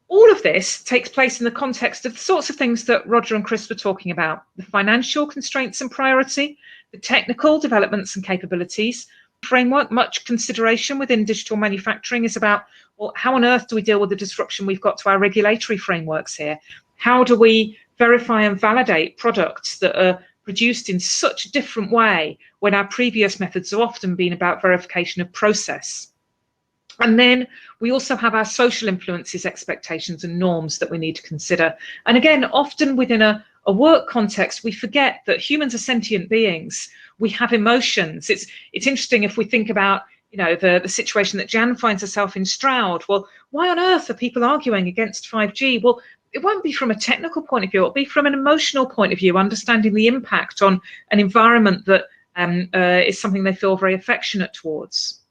S2: All of this takes place in the context of the sorts of things that Roger and Chris were talking about: the financial constraints and priority, the technical developments and capabilities, framework. Much consideration within digital manufacturing is about, well, how on earth do we deal with the disruption we've got to our regulatory frameworks here? How do we verify and validate products that are produced in such a different way when our previous methods have often been about verification of process? And then we also have our social influences, expectations and norms that we need to consider. And again, often within a work context, we forget that humans are sentient beings. We have emotions. It's interesting if we think about, you know, the situation that Jan finds herself in Stroud. Well, why on earth are people arguing against 5G? Well, it won't be from a technical point of view. It'll be from an emotional point of view, understanding the impact on an environment that is something they feel very affectionate towards.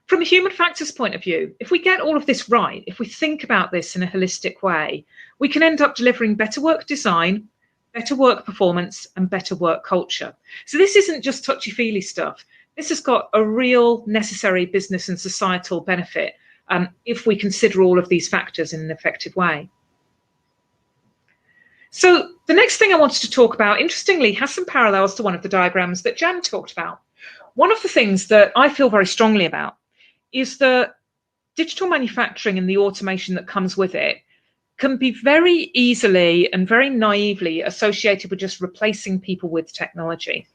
S2: From a human factors point of view, if we get all of this right, if we think about this in a holistic way, we can end up delivering better work design, better work performance, and better work culture. So this isn't just touchy-feely stuff. This has got a real necessary business and societal benefit if we consider all of these factors in an effective way. So the next thing I wanted to talk about, interestingly, has some parallels to one of the diagrams that Jan talked about. One of the things that I feel very strongly about is that digital manufacturing and the automation that comes with it can be very easily and very naively associated with just replacing people with technology.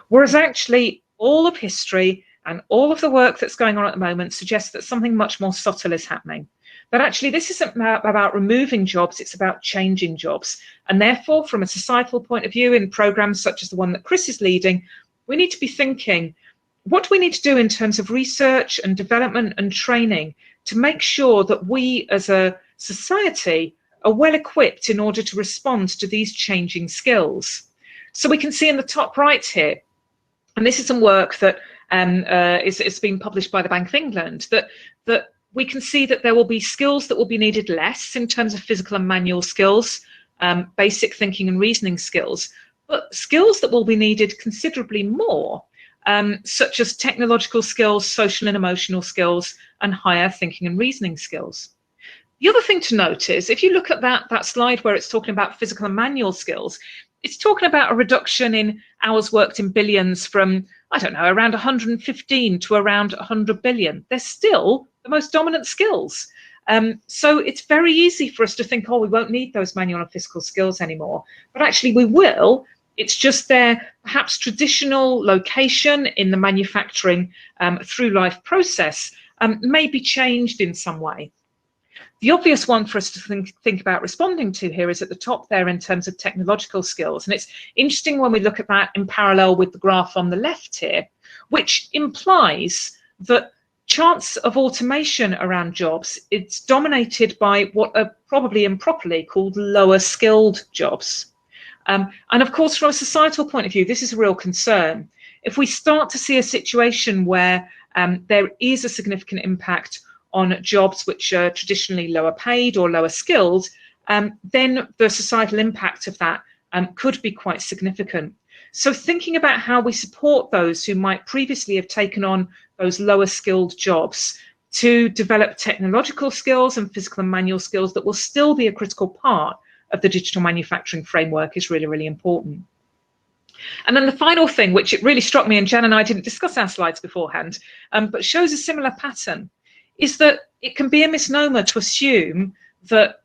S2: Whereas actually all of history and all of the work that's going on at the moment suggests that something much more subtle is happening. But actually this isn't about removing jobs, it's about changing jobs. And therefore, from a societal point of view, in programs such as the one that Chris is leading, we need to be thinking, what do we need to do in terms of research and development and training to make sure that we as a society are well equipped in order to respond to these changing skills? So we can see in the top right here, and this is some work that it's been published by the Bank of England, that we can see that there will be skills that will be needed less in terms of physical and manual skills, basic thinking and reasoning skills, but skills that will be needed considerably more, such as technological skills, social and emotional skills, and higher thinking and reasoning skills. The other thing to note is, if you look at that slide where it's talking about physical and manual skills, it's talking about a reduction in hours worked in billions from, I don't know, around 115 to around 100 billion. They're still the most dominant skills. So it's very easy for us to think, oh, we won't need those manual and physical skills anymore. But actually we will. It's just their perhaps traditional location in the manufacturing through life process may be changed in some way. The obvious one for us to think about responding to here is at the top there in terms of technological skills. And it's interesting when we look at that in parallel with the graph on the left here, which implies that chance of automation around jobs, it's dominated by what are probably improperly called lower skilled jobs. And of course, from a societal point of view, this is a real concern. If we start to see a situation where there is a significant impact on jobs which are traditionally lower paid or lower skilled, then the societal impact of that could be quite significant. So thinking about how we support those who might previously have taken on those lower skilled jobs to develop technological skills and physical and manual skills that will still be a critical part of the digital manufacturing framework is really, really important. And then the final thing, which it really struck me, and Jan and I didn't discuss our slides beforehand, but shows a similar pattern, is that it can be a misnomer to assume that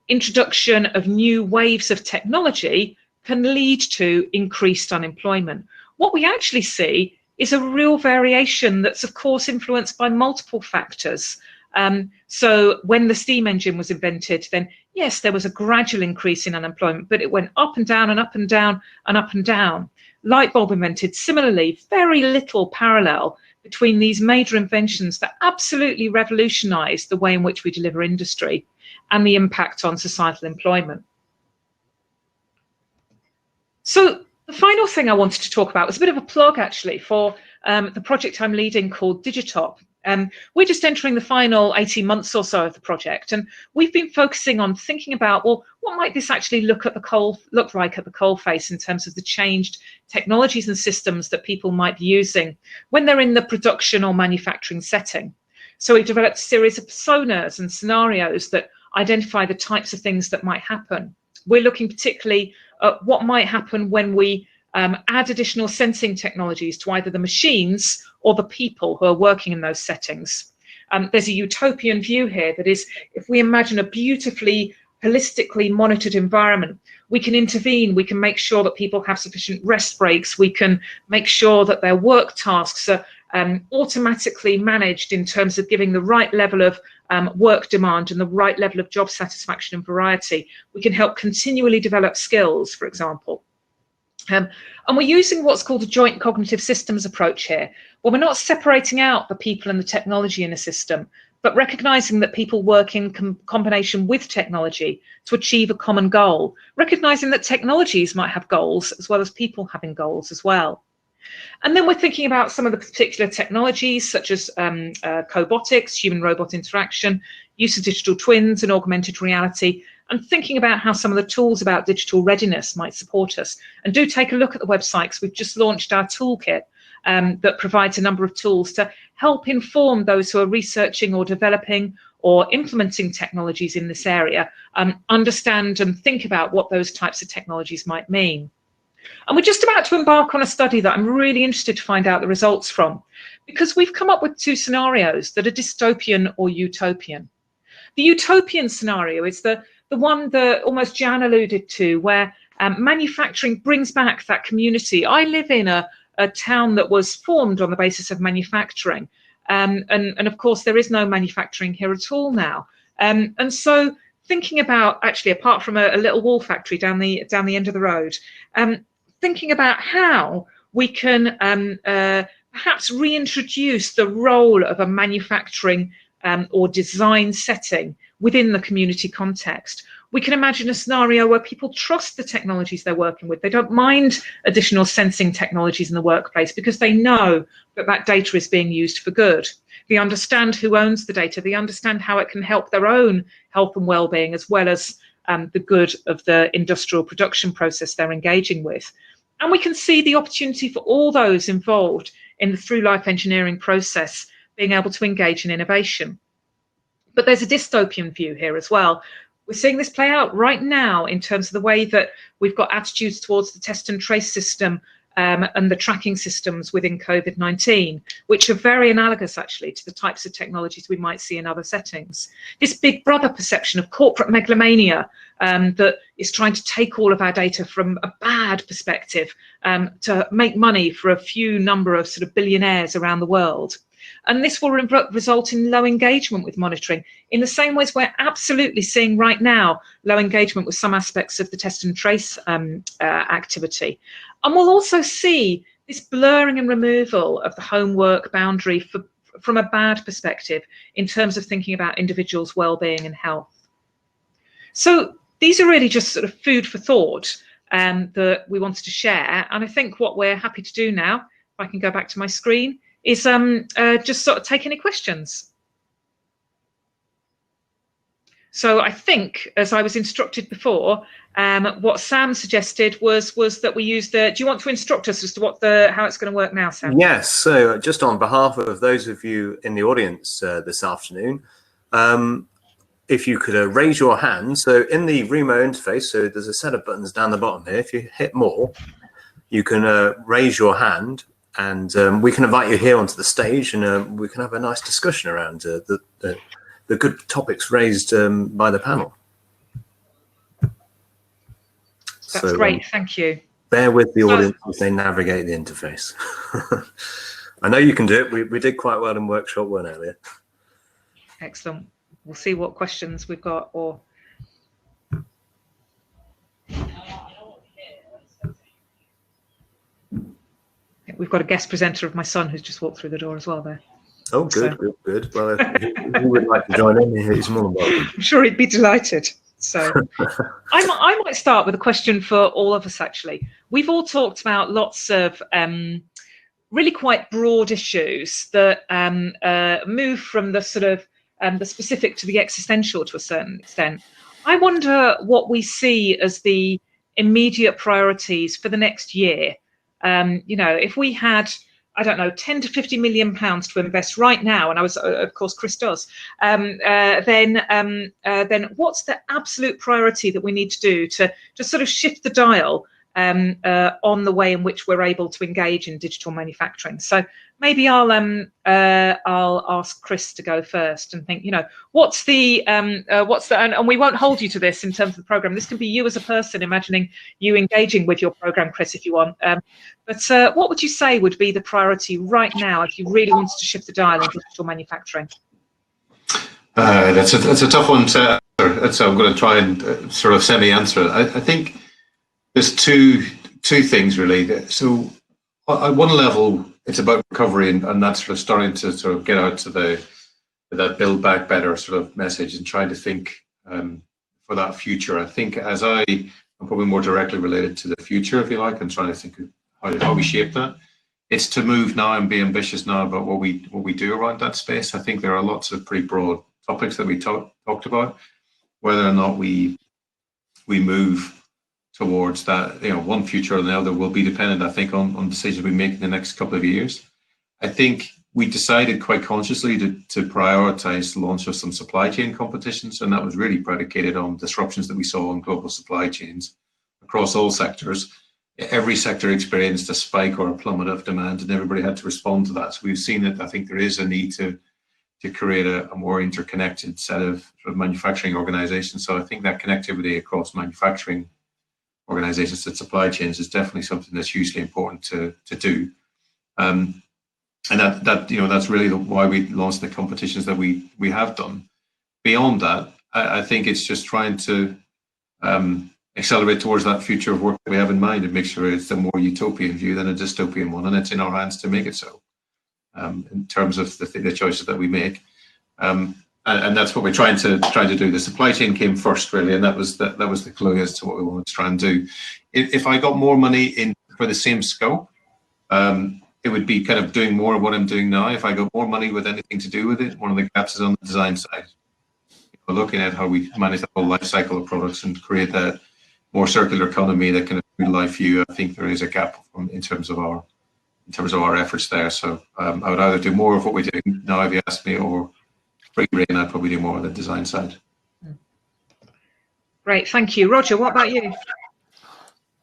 S2: introduction of new waves of technology can lead to increased unemployment. What we actually see is a real variation that's of course influenced by multiple factors. So when the steam engine was invented, then yes, there was a gradual increase in unemployment, but it went up and down and up and down and up and down. Light bulb invented, similarly, very little parallel between these major inventions that absolutely revolutionized the way in which we deliver industry and the impact on societal employment. So the final thing I wanted to talk about was a bit of a plug actually for the project I'm leading called Digitop. We're just entering the final 18 months or so of the project, and we've been focusing on thinking about, well, what might this actually look like at the coalface in terms of the changed technologies and systems that people might be using when they're in the production or manufacturing setting. So we've developed a series of personas and scenarios that identify the types of things that might happen. We're looking particularly at what might happen when we add additional sensing technologies to either the machines or the people who are working in those settings. There's a utopian view here that is, if we imagine a beautifully, holistically monitored environment, we can intervene, we can make sure that people have sufficient rest breaks, we can make sure that their work tasks are automatically managed in terms of giving the right level of work demand and the right level of job satisfaction and variety. We can help continually develop skills, for example. And we're using what's called a joint cognitive systems approach here. Well, we're not separating out the people and the technology in a system, but recognizing that people work in combination with technology to achieve a common goal, recognizing that technologies might have goals as well as people having goals as well. And then we're thinking about some of the particular technologies such as cobotics, human-robot interaction, use of digital twins and augmented reality, and thinking about how some of the tools about digital readiness might support us. And do take a look at the website, because we've just launched our toolkit that provides a number of tools to help inform those who are researching or developing or implementing technologies in this area, understand and think about what those types of technologies might mean. And we're just about to embark on a study that I'm really interested to find out the results from, because we've come up with two scenarios that are dystopian or utopian. The utopian scenario is the one that almost Jan alluded to, where manufacturing brings back that community. I live in a town that was formed on the basis of manufacturing, and of course there is no manufacturing here at all now. And so thinking about, actually, apart from a little wool factory down the end of the road, thinking about how we can perhaps reintroduce the role of a manufacturing or design setting within the community context. We can imagine a scenario where people trust the technologies they're working with. They don't mind additional sensing technologies in the workplace because they know that that data is being used for good. They understand who owns the data. They understand how it can help their own health and well-being, as well as the good of the industrial production process they're engaging with. And we can see the opportunity for all those involved in the through-life engineering process being able to engage in innovation. But there's a dystopian view here as well. We're seeing this play out right now in terms of the way that we've got attitudes towards the test and trace system and the tracking systems within COVID-19, which are very analogous actually to the types of technologies we might see in other settings. This big brother perception of corporate megalomania that is trying to take all of our data from a bad perspective to make money for a few number of sort of billionaires around the world. And this will result in low engagement with monitoring, in the same ways we're absolutely seeing right now low engagement with some aspects of the test and trace activity. And we'll also see this blurring and removal of the homework boundary from a bad perspective in terms of thinking about individuals' well-being and health. So these are really just sort of food for thought that we wanted to share. And I think what we're happy to do now, if I can go back to my screen, is just sort of take any questions. So I think, as I was instructed before, what Sam suggested was that we use the. Do you want to instruct us as to how it's going to work now, Sam?
S1: Yes. So just on behalf of those of you in the audience this afternoon, if you could raise your hand. So in the Remo interface, so there's a set of buttons down the bottom here. If you hit more, you can raise your hand. And we can invite you here onto the stage, and we can have a nice discussion around the good topics raised by the panel.
S2: That's great, thank you.
S1: Bear with the audience as they navigate the interface. I know you can do it. We did quite well in workshop 1 earlier.
S2: Excellent. We'll see what questions we've got. Or we've got a guest presenter of my son who's just walked through the door as well there.
S1: Oh, good, so. Good. Well, if you would like to join in, he's more than welcome.
S2: I'm sure he'd be delighted. So I might start with a question for all of us, actually. We've all talked about lots of really quite broad issues that move from the sort of the specific to the existential to a certain extent. I wonder what we see as the immediate priorities for the next year. You know, if we had, I don't know, 10 to 50 million pounds to invest right now, and of course, Chris does, then what's the absolute priority that we need to do to sort of shift the dial on the way in which we're able to engage in digital manufacturing? So maybe I'll ask Chris to go first and think, you know, what's the and we won't hold you to this in terms of the program. This can be you as a person imagining you engaging with your program, Chris, if you want. But what would you say would be the priority right now if you really wanted to shift the dial in digital manufacturing?
S3: That's a tough one to answer. So I'm going to try and sort of semi-answer it. I think there's two things really. So at one level, it's about recovery, and that's sort of starting to sort of get out to that build back better sort of message and trying to think for that future. I think as I'm probably more directly related to the future, if you like, and trying to think of how we shape that. It's to move now and be ambitious now about what we do around that space. I think there are lots of pretty broad topics that we talked about. Whether or not we move towards that, you know, one future or the other will be dependent, I think, on decisions we make in the next couple of years. I think we decided quite consciously to prioritize the launch of some supply chain competitions, and that was really predicated on disruptions that we saw on global supply chains across all sectors. Every sector experienced a spike or a plummet of demand, and everybody had to respond to that. So we've seen that I think there is a need to create a more interconnected set of sort of manufacturing organizations. So I think that connectivity across manufacturing organizations and supply chains is definitely something that's hugely important to do. And that you know, that's really why we launched the competitions that we have done. Beyond that, I think it's just trying to accelerate towards that future of work that we have in mind and make sure it's a more utopian view than a dystopian one, and it's in our hands to make it so. In terms of the choices that we make. and that's what we're trying to do. The supply chain came first, really, and that was the clue as to what we wanted to try and do. If I got more money in for the same scope, it would be kind of doing more of what I'm doing now. If I got more money with anything to do with it, one of the gaps is on the design side. We're looking at how we manage the whole life cycle of products and create that more circular economy, that kind of real life view. I think there is a gap in terms of our efforts there. So I would either do more of what we're doing now, if you ask me, or free rein, I'd probably do more on the design side.
S2: Great, thank you. Roger, what about you?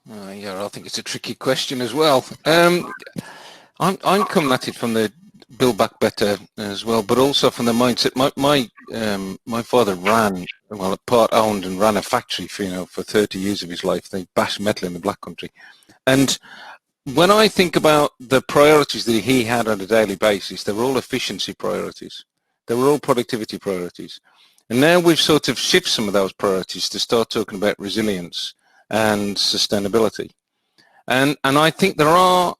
S5: Yeah, I think it's a tricky question as well. I'm coming at it from the Build Back Better as well, but also from the mindset. My father part owned and ran a factory for 30 years of his life. They bashed metal in the Black Country, and when I think about the priorities that he had on a daily basis, they were all efficiency priorities. They were all productivity priorities. And now we've sort of shifted some of those priorities to start talking about resilience and sustainability. And I think there are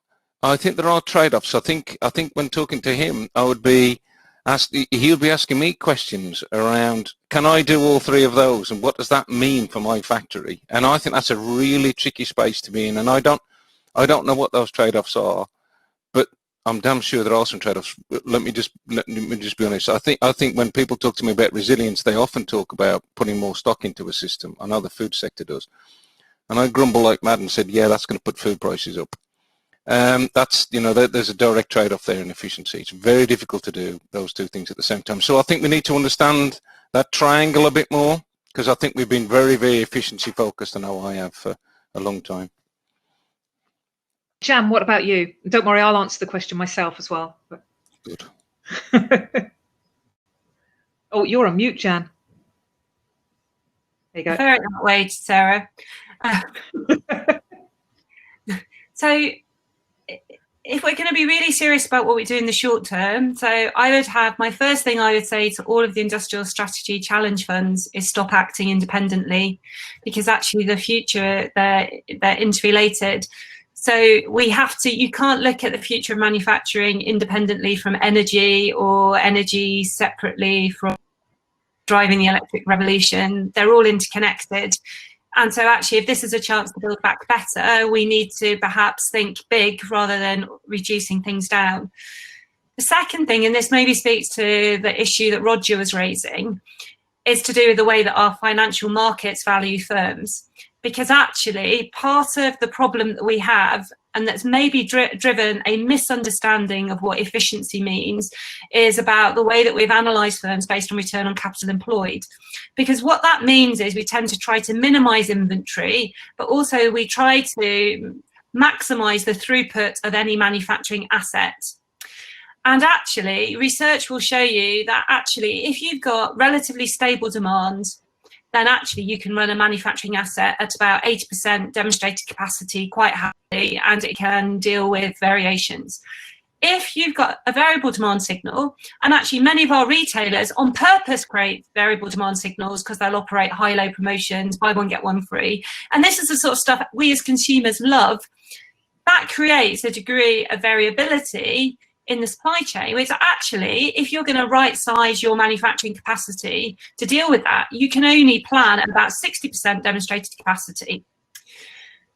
S5: trade-offs. I think when talking to him, he would be asking me questions around, can I do all three of those, and what does that mean for my factory? And I think that's a really tricky space to be in, and I don't know what those trade-offs are, but I'm damn sure there are some trade-offs. Let me just be honest. I think when people talk to me about resilience, they often talk about putting more stock into a system. I know the food sector does, and I grumble like mad and said, yeah, that's going to put food prices up. There's a direct trade-off there in efficiency. It's very difficult to do those two things at the same time. So I think we need to understand that triangle a bit more, because I think we've been very, very efficiency focused. I know I have for a long time.
S2: Jan, what about you? Don't worry, I'll answer the question myself as well.
S5: Good.
S2: Oh, you're on mute, Jan. There you go.
S4: Fair enough, Wade, Sarah. So if we're going to be really serious about what we do in the short term, so my first thing I would say to all of the industrial strategy challenge funds is stop acting independently, because actually the future, they're interrelated. So you can't look at the future of manufacturing independently from energy, or energy separately from driving the electric revolution. They're all interconnected. And so actually, if this is a chance to build back better, we need to perhaps think big rather than reducing things down. The second thing, and this maybe speaks to the issue that Roger was raising, is to do with the way that our financial markets value firms. Because actually, part of the problem that we have, and that's maybe driven a misunderstanding of what efficiency means, is about the way that we've analysed firms based on return on capital employed. Because what that means is we tend to try to minimise inventory, but also we try to maximise the throughput of any manufacturing asset. And actually, research will show you that actually, if you've got relatively stable demand, then actually you can run a manufacturing asset at about 80% demonstrated capacity quite happily, and it can deal with variations. If you've got a variable demand signal, and actually many of our retailers on purpose create variable demand signals because they'll operate high-low promotions, buy one, get one free. And this is the sort of stuff we as consumers love. That creates a degree of variability in the supply chain, which actually, if you're going to right size your manufacturing capacity to deal with that, you can only plan at about 60% demonstrated capacity.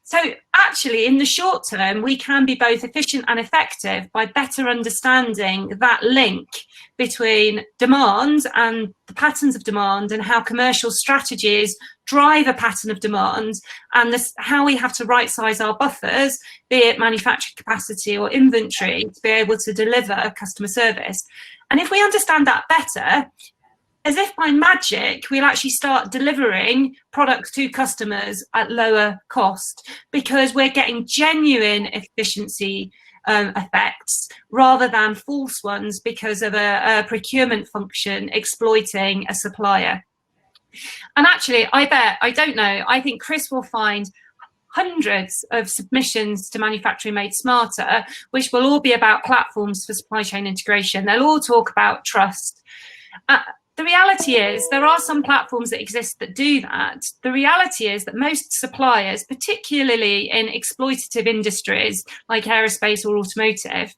S4: So actually, in the short term, we can be both efficient and effective by better understanding that link between demand and the patterns of demand, and how commercial strategies drive a pattern of demand, and how we have to right size our buffers, be it manufacturing capacity or inventory, to be able to deliver customer service. And if we understand that better, as if by magic, we'll actually start delivering products to customers at lower cost, because we're getting genuine efficiency effects rather than false ones because of a procurement function exploiting a supplier. And actually, I think Chris will find hundreds of submissions to Manufacturing Made Smarter, which will all be about platforms for supply chain integration. They'll all talk about trust. The reality is there are some platforms that exist that do that. The reality is that most suppliers, particularly in exploitative industries like aerospace or automotive,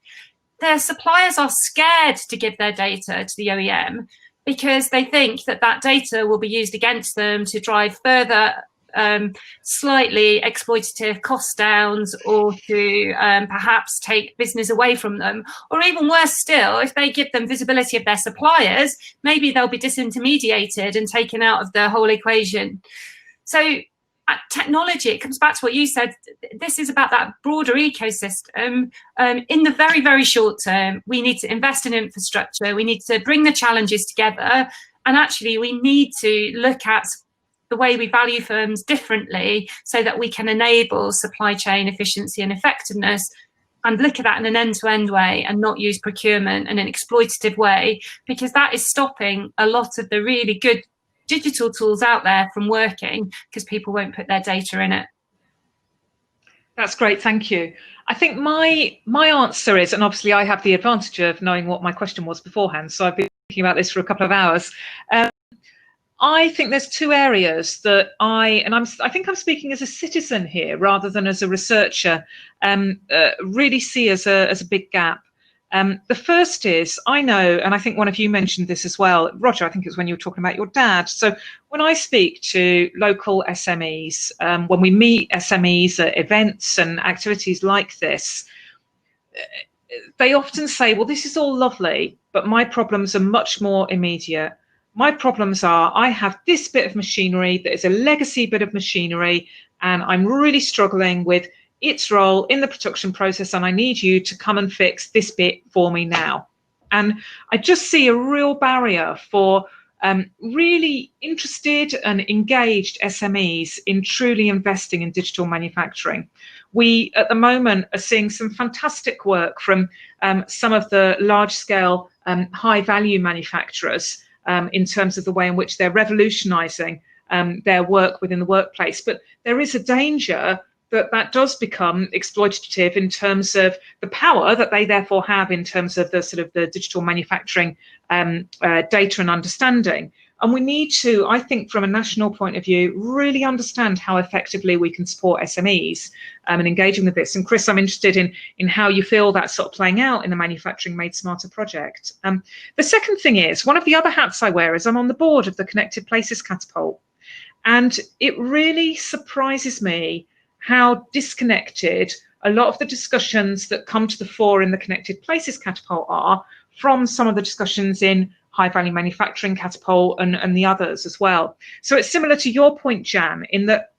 S4: their suppliers are scared to give their data to the OEM because they think that that data will be used against them to drive further slightly exploitative cost downs, or to perhaps take business away from them. Or even worse still, if they give them visibility of their suppliers, maybe they'll be disintermediated and taken out of the whole equation. So technology, it comes back to what you said, this is about that broader ecosystem. In the very, very short term, we need to invest in infrastructure, we need to bring the challenges together, and actually we need to look at the way we value firms differently so that we can enable supply chain efficiency and effectiveness, and look at that in an end-to-end way and not use procurement in an exploitative way, because that is stopping a lot of the really good digital tools out there from working, because people won't put their data in it.
S2: That's great, thank you. I think my answer is, and obviously I have the advantage of knowing what my question was beforehand, so I've been thinking about this for a couple of hours. I think there's two areas that I think I'm speaking as a citizen here rather than as a researcher, really see as a big gap. The first is, I know, and I think one of you mentioned this as well, Roger, I think it was when you were talking about your dad. So when I speak to local SMEs, when we meet SMEs at events and activities like this, they often say, well, this is all lovely, but my problems are much more immediate. My problems are, I have this bit of machinery that is a legacy bit of machinery, and I'm really struggling with its role in the production process, and I need you to come and fix this bit for me now. And I just see a real barrier for really interested and engaged SMEs in truly investing in digital manufacturing. We, at the moment, are seeing some fantastic work from some of the large-scale, high-value manufacturers in terms of the way in which they're revolutionizing their work within the workplace. But there is a danger that does become exploitative in terms of the power that they therefore have in terms of the sort of the digital manufacturing data and understanding. And we need to, I think, from a national point of view, really understand how effectively we can support SMEs and engaging with this. And Chris, I'm interested in how you feel that's sort of playing out in the Manufacturing Made Smarter project. The second thing is, one of the other hats I wear is I'm on the board of the Connected Places Catapult. And it really surprises me how disconnected a lot of the discussions that come to the fore in the Connected Places Catapult are from some of the discussions in High Value Manufacturing Catapult and the others as well. So it's similar to your point, Jan, in that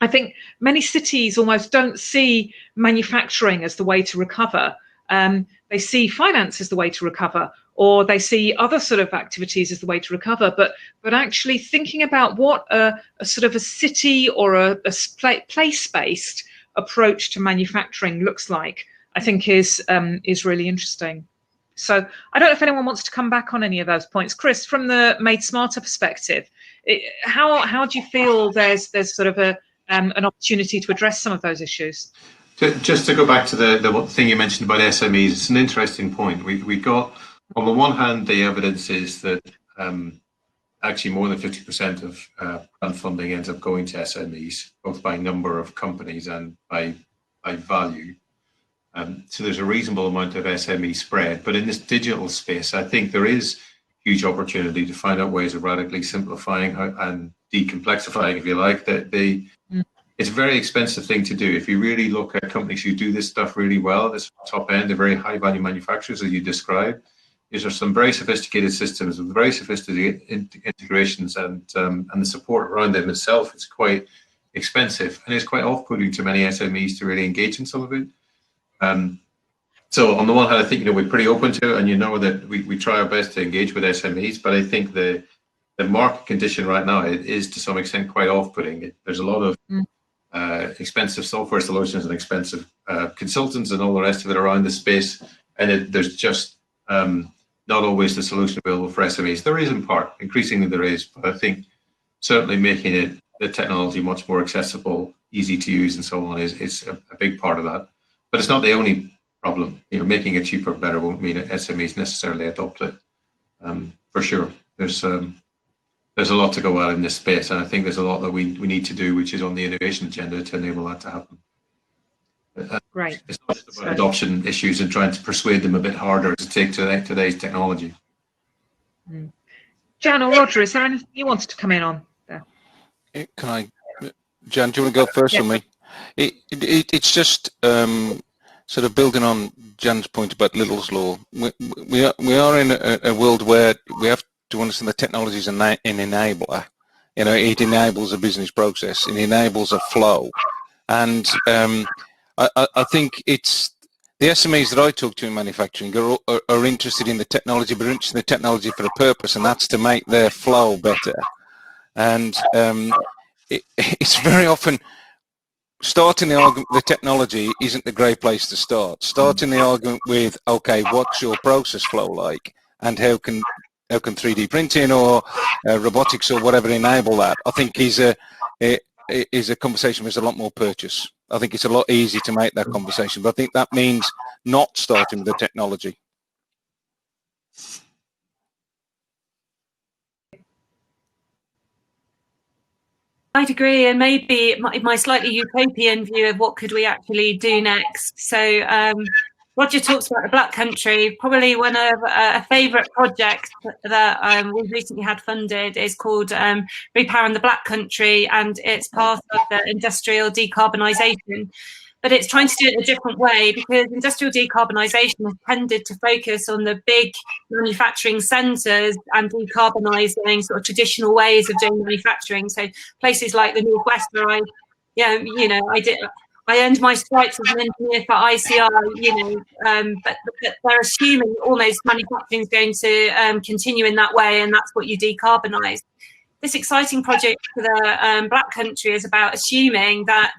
S2: I think many cities almost don't see manufacturing as the way to recover. They see finance as the way to recover, or they see other sort of activities as the way to recover. But actually thinking about what a sort of a city or a place-based approach to manufacturing looks like, I think is really interesting. So I don't know if anyone wants to come back on any of those points. Chris, from the Made Smarter perspective, how do you feel there's sort of an opportunity to address some of those issues?
S3: Just to go back to the thing you mentioned about SMEs, it's an interesting point. We got, on the one hand, the evidence is that actually more than 50% of grant funding ends up going to SMEs, both by number of companies and by value. So there's a reasonable amount of SME spread, but in this digital space, I think there is huge opportunity to find out ways of radically simplifying and decomplexifying, if you like, it's a very expensive thing to do. If you really look at companies who do this stuff really well, this top end, the very high value manufacturers that you described, these are some very sophisticated systems with very sophisticated integrations, and the support around them itself is quite expensive, and it's quite off-putting to many SMEs to really engage in some of it. So on the one hand, I think we're pretty open to it, and that we try our best to engage with SMEs, but I think the market condition right now is to some extent quite off-putting. There's a lot of expensive software solutions and expensive consultants and all the rest of it around the space, and there's just not always the solution available for SMEs. There is in part, increasingly there is, but I think certainly making the technology much more accessible, easy to use and so on is a big part of that. But it's not the only problem. Making it cheaper, better won't mean that SMEs necessarily adopt it. For sure, there's a lot to go at in this space, and I think there's a lot that we need to do, which is on the innovation agenda to enable that to happen.
S2: Right.
S3: It's not just about adoption issues and trying to persuade them a bit harder to take to today's technology.
S2: Jan or Roger, is there anything you wanted to come in on there?
S5: Can I, Jan, do you want to go first or me? It's just sort of building on Jan's point about Little's law. We are in a world where we have to understand that technology is an enabler. You know, it enables a business process, it enables a flow. And I think it's the SMEs that I talk to in manufacturing are interested in the technology, but interested in the technology for a purpose, and that's to make their flow better. And it's very often starting the argument with the technology isn't the great place to start. Starting the argument with, okay, what's your process flow like, and how can 3D printing or robotics or whatever enable that? I think is a conversation with a lot more purchase. I think it's a lot easier to make that conversation, but I think that means not starting with the technology.
S4: I'd agree, and maybe my slightly utopian view of what could we actually do next. So Roger talks about the Black Country. Probably one of a favourite project that we've recently had funded is called Repowering the Black Country, and it's part of the industrial decarbonisation. But it's trying to do it a different way, because industrial decarbonisation has tended to focus on the big manufacturing centres and decarbonising sort of traditional ways of doing manufacturing. So places like the Northwest, where I earned my stripes as an engineer for ICR, but they're assuming almost manufacturing is going to continue in that way, and that's what you decarbonise. This exciting project for the Black Country is about assuming that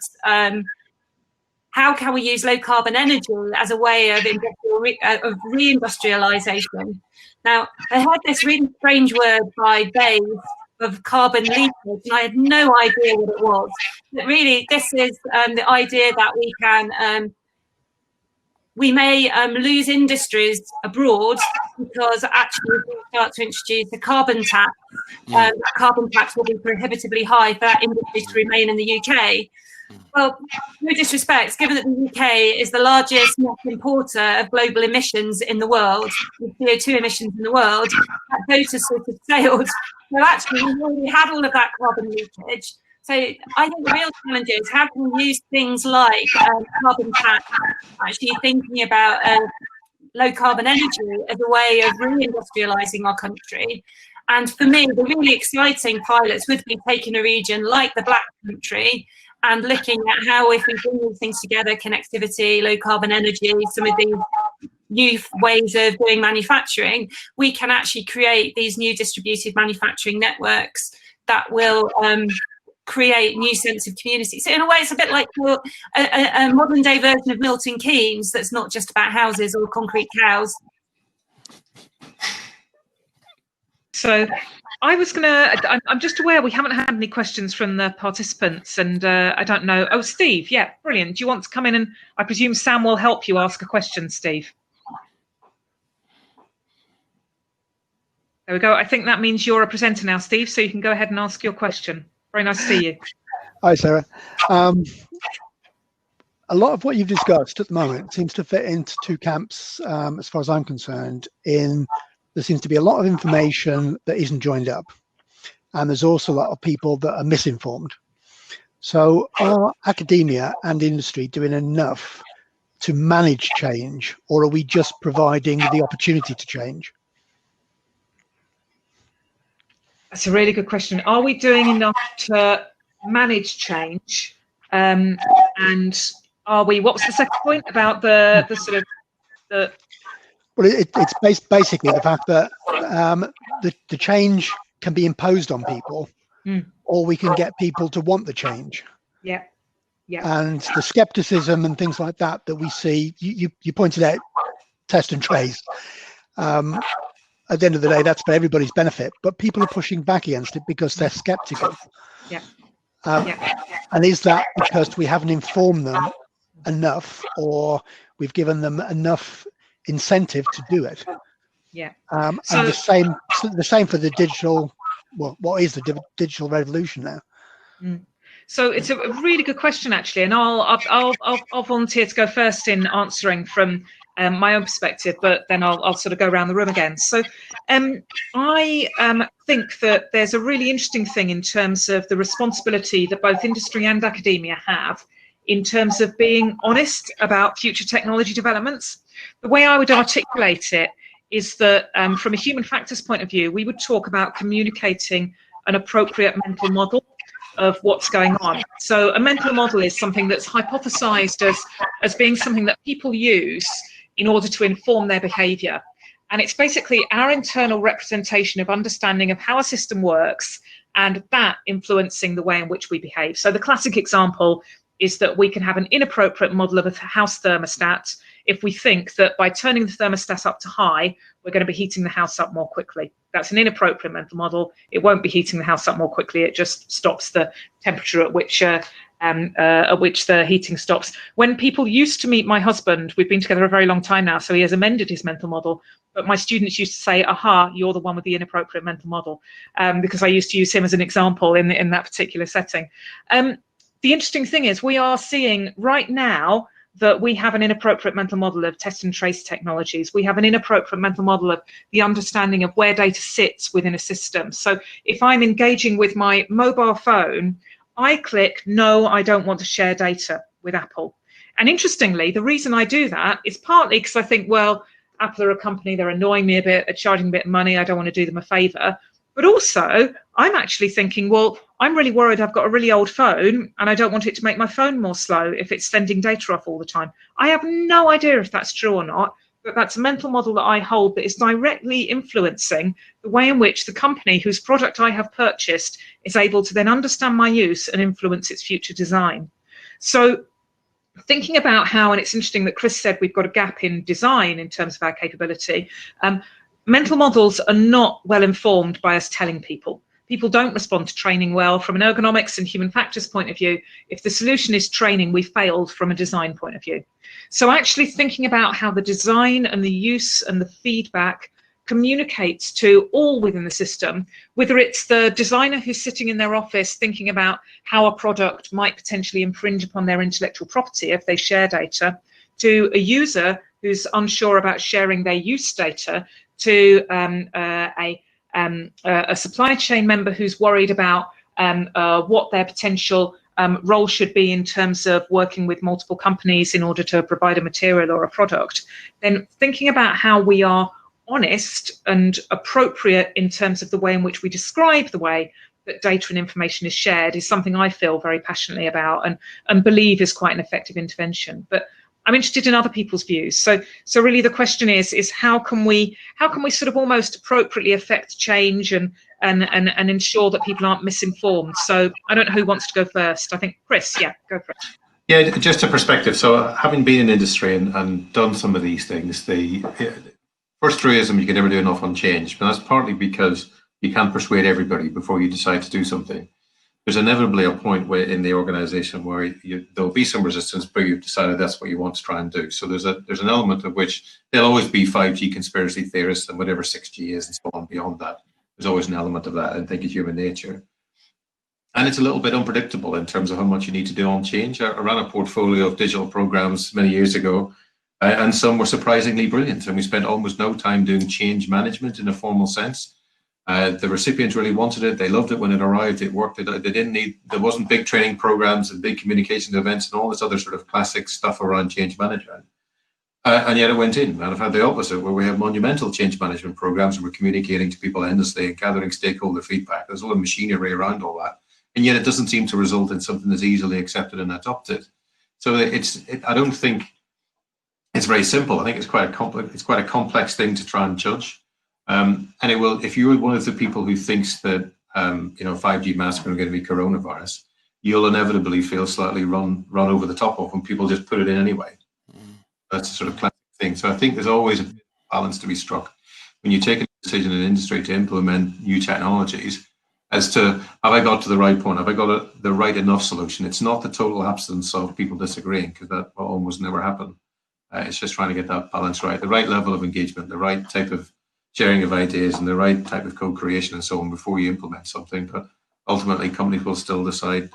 S4: how can we use low carbon energy as a way of reindustrialisation? Now, I heard this really strange word by Dave of carbon leakage, and I had no idea what it was. But really, this is the idea that we may lose industries abroad because actually if we start to introduce a carbon tax, that carbon tax will be prohibitively high for that industry to remain in the UK. Well, no disrespect, given that the UK is the largest net importer of global emissions in the world, CO2 emissions in the world, that boat has sort of sailed. So actually, we already had all of that carbon leakage. So I think the real challenge is how can we use things like carbon tax, actually thinking about low carbon energy as a way of reindustrialising our country. And for me, the really exciting pilots would be taking a region like the Black Country and looking at how, if we bring these things together, connectivity, low carbon energy, some of these new ways of doing manufacturing, we can actually create these new distributed manufacturing networks that will create new sense of community. So in a way, it's a bit like a modern day version of Milton Keynes that's not just about houses or concrete cows.
S2: So I was I'm just aware we haven't had any questions from the participants, and I don't know. Oh, Steve, yeah, brilliant. Do you want to come in, and I presume Sam will help you ask a question, Steve? There we go. I think that means you're a presenter now, Steve, so you can go ahead and ask your question. Very nice to see you.
S6: Hi, Sarah. A lot of what you've discussed at the moment seems to fit into two camps, as far as I'm concerned. There seems to be a lot of information that isn't joined up, and there's also a lot of people that are misinformed. So are academia and industry doing enough to manage change, or are we just providing the opportunity to change?
S2: That's a really good question. Are we doing enough to manage change? And are we, what was the second point about the sort of the...
S6: Well, it's basically the fact that the change can be imposed on people, or we can get people to want the change.
S2: Yeah.
S6: And the skepticism and things like that we see, you pointed out, test and trace. At the end of the day, that's for everybody's benefit, but people are pushing back against it because they're skeptical.
S2: Yeah.
S6: And is that because we haven't informed them enough, or we've given them enough incentive to do it?
S2: Yeah.
S6: And the same for the digital. Well, what is the digital revolution now?
S2: So it's a really good question, actually, and I'll volunteer to go first in answering from my own perspective, but then I'll sort of go around the room again. So I think that there's a really interesting thing in terms of the responsibility that both industry and academia have in terms of being honest about future technology developments. The way I would articulate it is that from a human factors point of view, we would talk about communicating an appropriate mental model of what's going on. So a mental model is something that's hypothesized as being something that people use in order to inform their behavior. And it's basically our internal representation of understanding of how a system works and that influencing the way in which we behave. So the classic example is that we can have an inappropriate model of a house thermostat if we think that by turning the thermostat up to high, we're going to be heating the house up more quickly. That's an inappropriate mental model. It won't be heating the house up more quickly. It just stops the temperature at which the heating stops. When people used to meet my husband, we've been together a very long time now, so he has amended his mental model. But my students used to say, aha, you're the one with the inappropriate mental model, because I used to use him as an example in that particular setting. The interesting thing is we are seeing right now that we have an inappropriate mental model of test and trace technologies. We have an inappropriate mental model of the understanding of where data sits within a system. So if I'm engaging with my mobile phone, I click, no, I don't want to share data with Apple. And interestingly, the reason I do that is partly because I think, well, Apple are a company, they're annoying me a bit, they're charging a bit of money, I don't want to do them a favor. But also, I'm actually thinking, well, I'm really worried I've got a really old phone and I don't want it to make my phone more slow if it's sending data off all the time. I have no idea if that's true or not, but that's a mental model that I hold that is directly influencing the way in which the company whose product I have purchased is able to then understand my use and influence its future design. So thinking about how, and it's interesting that Chris said we've got a gap in design in terms of our capability, mental models are not well informed by us telling people. People don't respond to training well from an ergonomics and human factors point of view. If the solution is training, we failed from a design point of view. So actually thinking about how the design and the use and the feedback communicates to all within the system, whether it's the designer who's sitting in their office thinking about how a product might potentially infringe upon their intellectual property if they share data, to a user who's unsure about sharing their use data, to a supply chain member who's worried about what their potential role should be in terms of working with multiple companies in order to provide a material or a product, then thinking about how we are honest and appropriate in terms of the way in which we describe the way that data and information is shared is something I feel very passionately about and believe is quite an effective intervention. But I'm interested in other people's views. So really the question is how can we sort of almost appropriately affect change and ensure that people aren't misinformed? So I don't know who wants to go first. I think Chris, yeah, go for it.
S3: Yeah, just a perspective. So having been in industry and done some of these things, the first truism, you can never do enough on change, but that's partly because you can't persuade everybody before you decide to do something. There's inevitably a point where in the organization where there'll be some resistance, but you've decided that's what you want to try and do. So there's an element of which there'll always be 5G conspiracy theorists and whatever 6G is and so on beyond that. There's always an element of that, I think, is human nature. And it's a little bit unpredictable in terms of how much you need to do on change. I ran a portfolio of digital programs many years ago, and some were surprisingly brilliant. And we spent almost no time doing change management in a formal sense. The recipients really wanted it. They loved it when it arrived. It worked. They didn't need, there wasn't big training programs and big communications events and all this other sort of classic stuff around change management. And yet it went in. And I've had the opposite, where we have monumental change management programs and we're communicating to people endlessly and gathering stakeholder feedback. There's a lot of machinery around all that. And yet it doesn't seem to result in something that's easily accepted and adopted. So I don't think it's very simple. I think it's quite a complex thing to try and judge. And it will, if you're one of the people who thinks that 5G masks are going to be coronavirus, you'll inevitably feel slightly run over the top of when people just put it in anyway. That's a sort of classic thing. So I think there's always a balance to be struck when you take a decision in industry to implement new technologies as to, have I got to the right point? Have I got the right enough solution? It's not the total absence of people disagreeing, because that will almost never happen. It's just trying to get that balance right, the right level of engagement, the right type of sharing of ideas and the right type of co-creation and so on before you implement something. But ultimately companies will still decide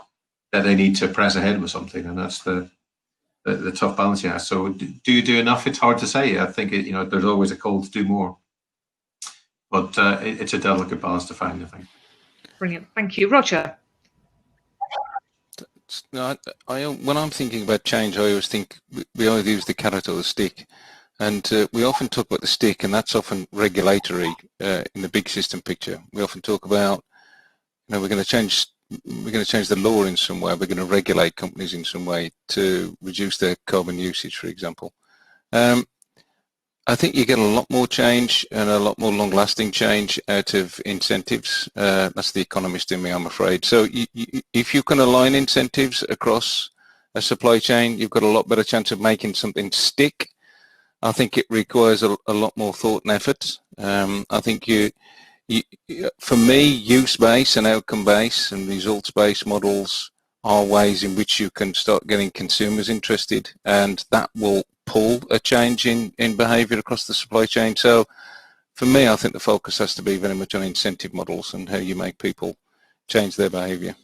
S3: that they need to press ahead with something, and that's the the tough balance you have. So do you do enough? It's hard to say. I think there's always a call to do more, but it's a delicate balance to find, I think.
S2: Brilliant, thank you, Roger.
S5: No, when I'm thinking about change, I always think we either use the carrot or the stick, and we often talk about the stick, and that's often regulatory in the big system picture. We often talk about, we're going to change the law in some way. We're going to regulate companies in some way to reduce their carbon usage, for example. I think you get a lot more change and a lot more long-lasting change out of incentives. That's the economist in me, I'm afraid. So if you can align incentives across a supply chain, you've got a lot better chance of making something stick. I think it requires a lot more thought and effort. I think for me, use-based and outcome-based and results-based models are ways in which you can start getting consumers interested, and that will pull a change in behaviour across the supply chain. So for me, I think the focus has to be very much on incentive models and how you make people change their behaviour.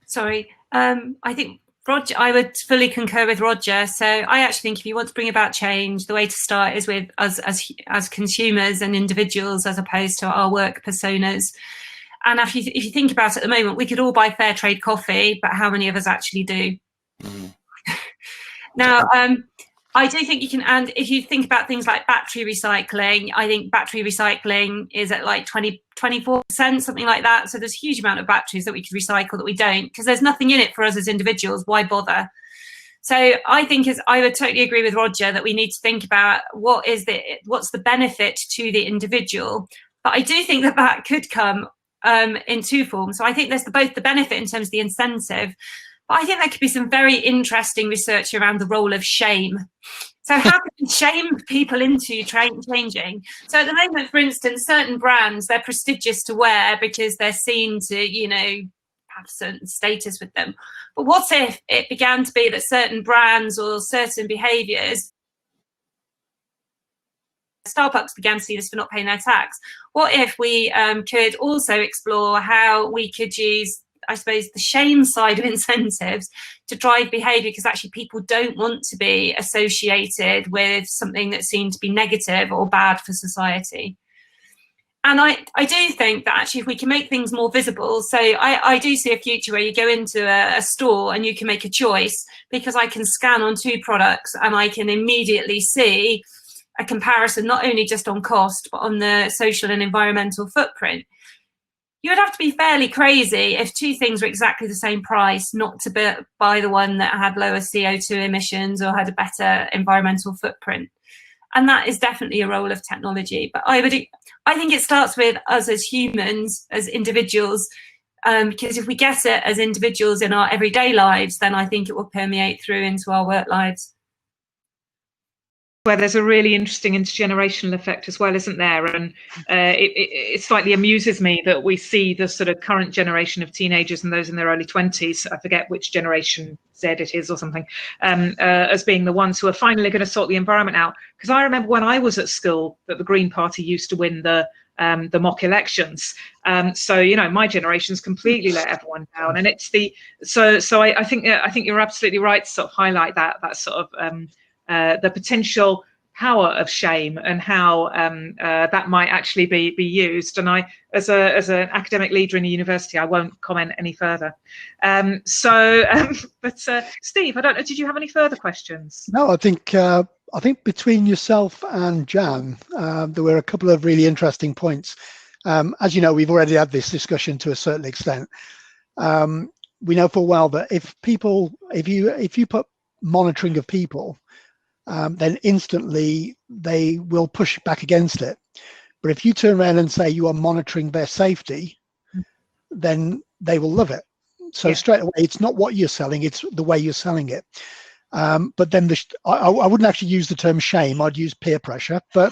S4: Sorry, I think Roger, I would fully concur with Roger. So I actually think if you want to bring about change, the way to start is with us as consumers and individuals, as opposed to our work personas. And if you think about it at the moment, we could all buy fair trade coffee, but how many of us actually do? Mm. Now, I do think you can, and if you think about things like battery recycling, I think battery recycling is at like 24%, something like that. So there's a huge amount of batteries that we could recycle that we don't, because there's nothing in it for us as individuals. Why bother? So I think I would totally agree with Roger that we need to think about what's the benefit to the individual. But I do think that could come in two forms. So I think there's both the benefit in terms of the incentive, but I think there could be some very interesting research around the role of shame. So how can we shame people into changing? So at the moment, for instance, certain brands, they're prestigious to wear because they're seen to, have certain status with them. But what if it began to be that certain brands or certain behaviours, Starbucks began to see this for not paying their tax? What if we could also explore how we could use, I suppose, the shame side of incentives to drive behaviour, because actually people don't want to be associated with something that seemed to be negative or bad for society. And I do think that actually if we can make things more visible, so I do see a future where you go into a store and you can make a choice, because I can scan on 2 products and I can immediately see a comparison, not only just on cost, but on the social and environmental footprint. You would have to be fairly crazy if 2 things were exactly the same price not to buy the one that had lower CO2 emissions or had a better environmental footprint. And that is definitely a role of technology. But I think it starts with us as humans, as individuals, because if we get it as individuals in our everyday lives, then I think it will permeate through into our work lives.
S2: Where there's a really interesting intergenerational effect as well, isn't there? And it slightly amuses me that we see the sort of current generation of teenagers and those in their early 20s, I forget which generation Z it is or something, as being the ones who are finally going to sort the environment out. Because I remember when I was at school that the Green Party used to win the mock elections. So my generation's completely let everyone down, and it's I think you're absolutely right to sort of highlight that sort of the potential power of shame and how that might actually be used. And I, as an academic leader in a university, I won't comment any further. But Steve, I don't know, did you have any further questions?
S6: No, I think between yourself and Jan, there were a couple of really interesting points. As you know, we've already had this discussion to a certain extent. We know for a while that if you put monitoring of people, then instantly they will push back against it. But if you turn around and say you are monitoring their safety, then they will love it. So straight away, it's not what you're selling, it's the way you're selling it. But then I wouldn't actually use the term shame, I'd use peer pressure. But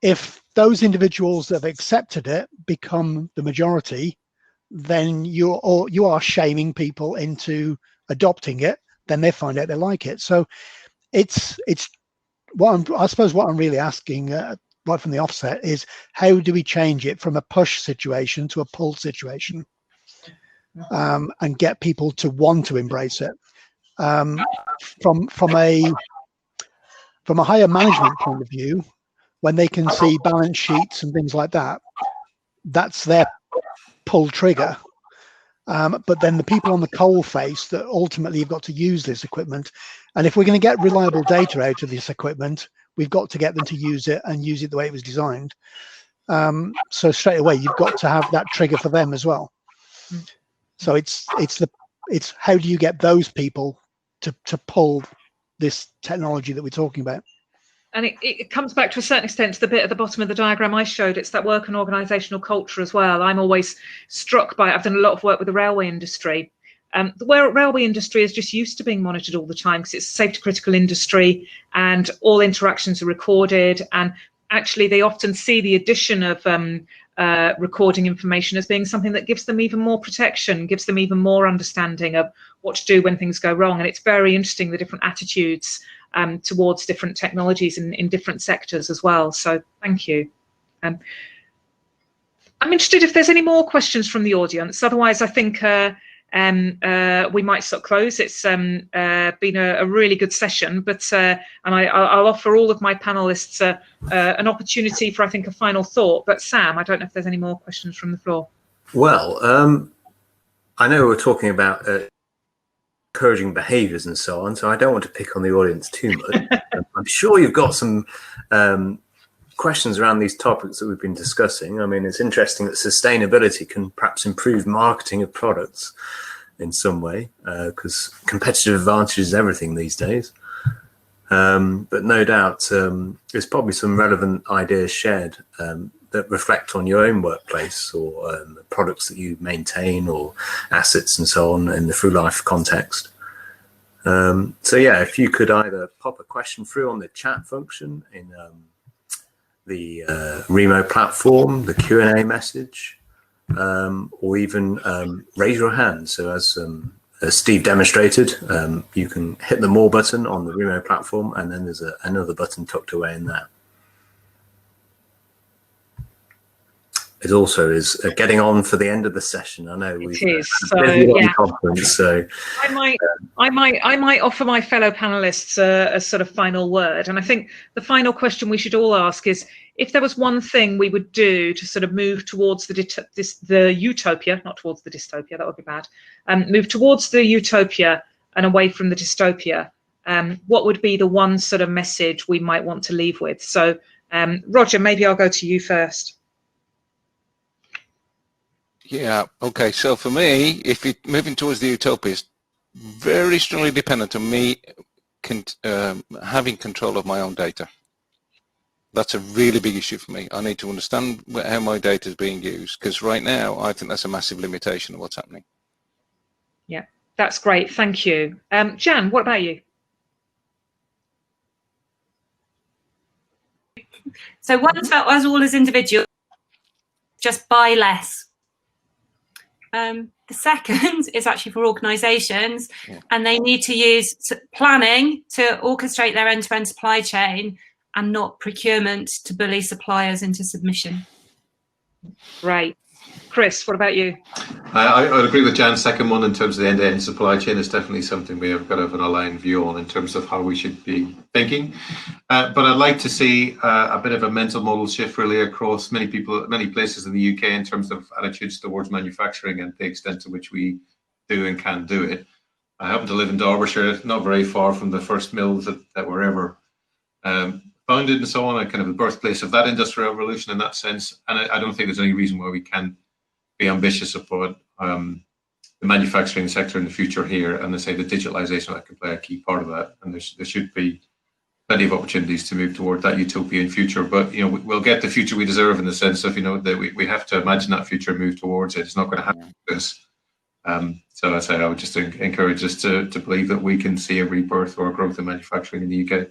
S6: if those individuals that have accepted it become the majority, then you are shaming people into adopting it, then they find out they like it. So it's I suppose what I'm really asking right from the offset is how do we change it from a push situation to a pull situation, and get people to want to embrace it. From a higher management point of view, when they can see balance sheets and things like that, that's their pull trigger. But then the people on the coal face that ultimately have got to use this equipment, and if we're going to get reliable data out of this equipment, we've got to get them to use it and use it the way it was designed. So straight away, you've got to have that trigger for them as well. So it's how do you get those people to pull this technology that we're talking about?
S2: And it comes back to a certain extent to the bit at the bottom of the diagram I showed. It's that work and organisational culture as well. I'm always struck by it. I've done a lot of work with the railway industry. The railway industry is just used to being monitored all the time because it's a safety critical industry and all interactions are recorded. And actually, they often see the addition of recording information as being something that gives them even more protection, gives them even more understanding of what to do when things go wrong. And it's very interesting, the different attitudes towards different technologies in different sectors as well. So thank you. I'm interested if there's any more questions from the audience. Otherwise, I think we might sort of close. It's been a really good session, but and I'll offer all of my panelists an opportunity for, I think, a final thought. But Sam, I don't know if there's any more questions from the floor.
S1: Well, I know we're talking about encouraging behaviours and so on, so I don't want to pick on the audience too much. I'm sure you've got some questions around these topics that we've been discussing. I mean, it's interesting that sustainability can perhaps improve marketing of products in some way, because competitive advantage is everything these days. But no doubt there's probably some relevant ideas shared that reflect on your own workplace or products that you maintain or assets and so on in the through life context. So yeah, if you could either pop a question through on the chat function in the Remo platform, the Q&A message, or even raise your hand. So as Steve demonstrated, you can hit the more button on the Remo platform, and then there's another button tucked away in there. It also is getting on for the end of the session. I know we've
S2: so yeah.
S1: Conference, so
S2: I might offer my fellow panelists a sort of final word, and I think the final question we should all ask is, if there was one thing we would do to sort of move towards the utopia, not towards the dystopia, that would be bad, move towards the utopia and away from the dystopia, what would be the one sort of message we might want to leave with? So, Roger, maybe I'll go to you first.
S5: Yeah, okay. So for me, if it moving towards the utopia is very strongly dependent on me having control of my own data. That's a really big issue for me. I need to understand how my data is being used, because right now I think that's a massive limitation of what's happening.
S2: Yeah, that's great. Thank you. Jan, what about you?
S4: So one's for us all as individuals, just buy less. The second is actually for organisations, and they need to use planning to orchestrate their end-to-end supply chain and not procurement to bully suppliers into submission.
S2: Right. Chris, what about you?
S3: I would agree with Jan's second one in terms of the end-to-end supply chain. It's definitely something we have got to have an aligned view on in terms of how we should be thinking. But I'd like to see a bit of a mental model shift really across many places in the UK in terms of attitudes towards manufacturing and the extent to which we do and can do it. I happen to live in Derbyshire, not very far from the first mills that were ever founded and so on, a kind of the birthplace of that industrial revolution in that sense. And I don't think there's any reason why we can't be ambitious about the manufacturing sector in the future here, and they say the digitalization that can play a key part of that. And there should be plenty of opportunities to move toward that utopian future. But we'll get the future we deserve in the sense of that we have to imagine that future and move towards it. It's not going to happen with this. So I say I would just encourage us to believe that we can see a rebirth or a growth in manufacturing in the UK.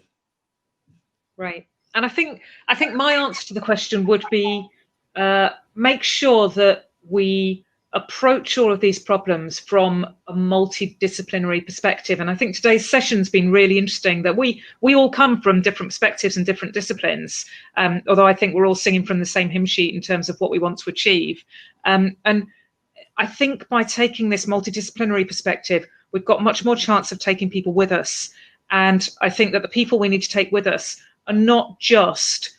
S2: Right. And I think my answer to the question would be make sure that we approach all of these problems from a multidisciplinary perspective. And I think today's session's been really interesting, that we all come from different perspectives and different disciplines, although I think we're all singing from the same hymn sheet in terms of what we want to achieve. And I think by taking this multidisciplinary perspective, we've got much more chance of taking people with us. And I think that the people we need to take with us are not just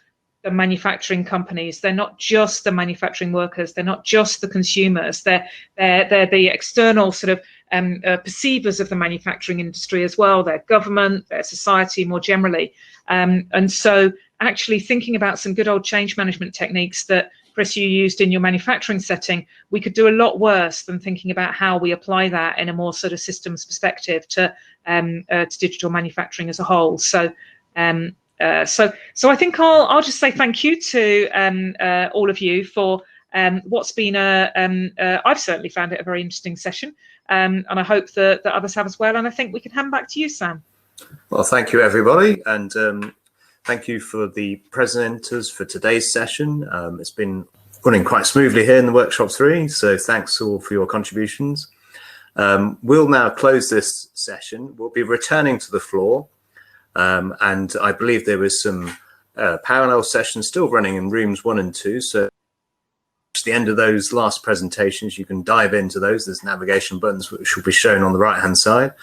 S2: the manufacturing companies, they're not just the manufacturing workers, they're not just the consumers, they're the external sort of perceivers of the manufacturing industry as well, their government, their society more generally. And so actually thinking about some good old change management techniques that, Chris, you used in your manufacturing setting, we could do a lot worse than thinking about how we apply that in a more sort of systems perspective to digital manufacturing as a whole. So so I think I'll just say thank you to all of you for what's been I've certainly found it a very interesting session, and I hope that others have as well. And I think we can hand back to you, Sam.
S1: Well, thank you, everybody, and thank you for the presenters for today's session. It's been running quite smoothly here in the Workshop 3, so thanks all for your contributions. We'll now close this session. We'll be returning to the floor. And I believe there is some parallel sessions still running in rooms 1 and 2. So at the end of those last presentations, you can dive into those. There's navigation buttons which will be shown on the right-hand side.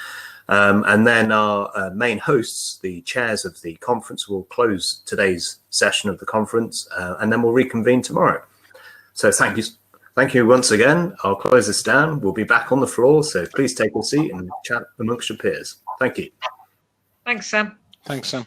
S1: And then our main hosts, the chairs of the conference, will close today's session of the conference, and then we'll reconvene tomorrow. So thank you. Thank you once again. I'll close this down. We'll be back on the floor. So please take a seat and chat amongst your peers. Thank you.
S2: Thanks, Sam.
S5: Thanks, Sam.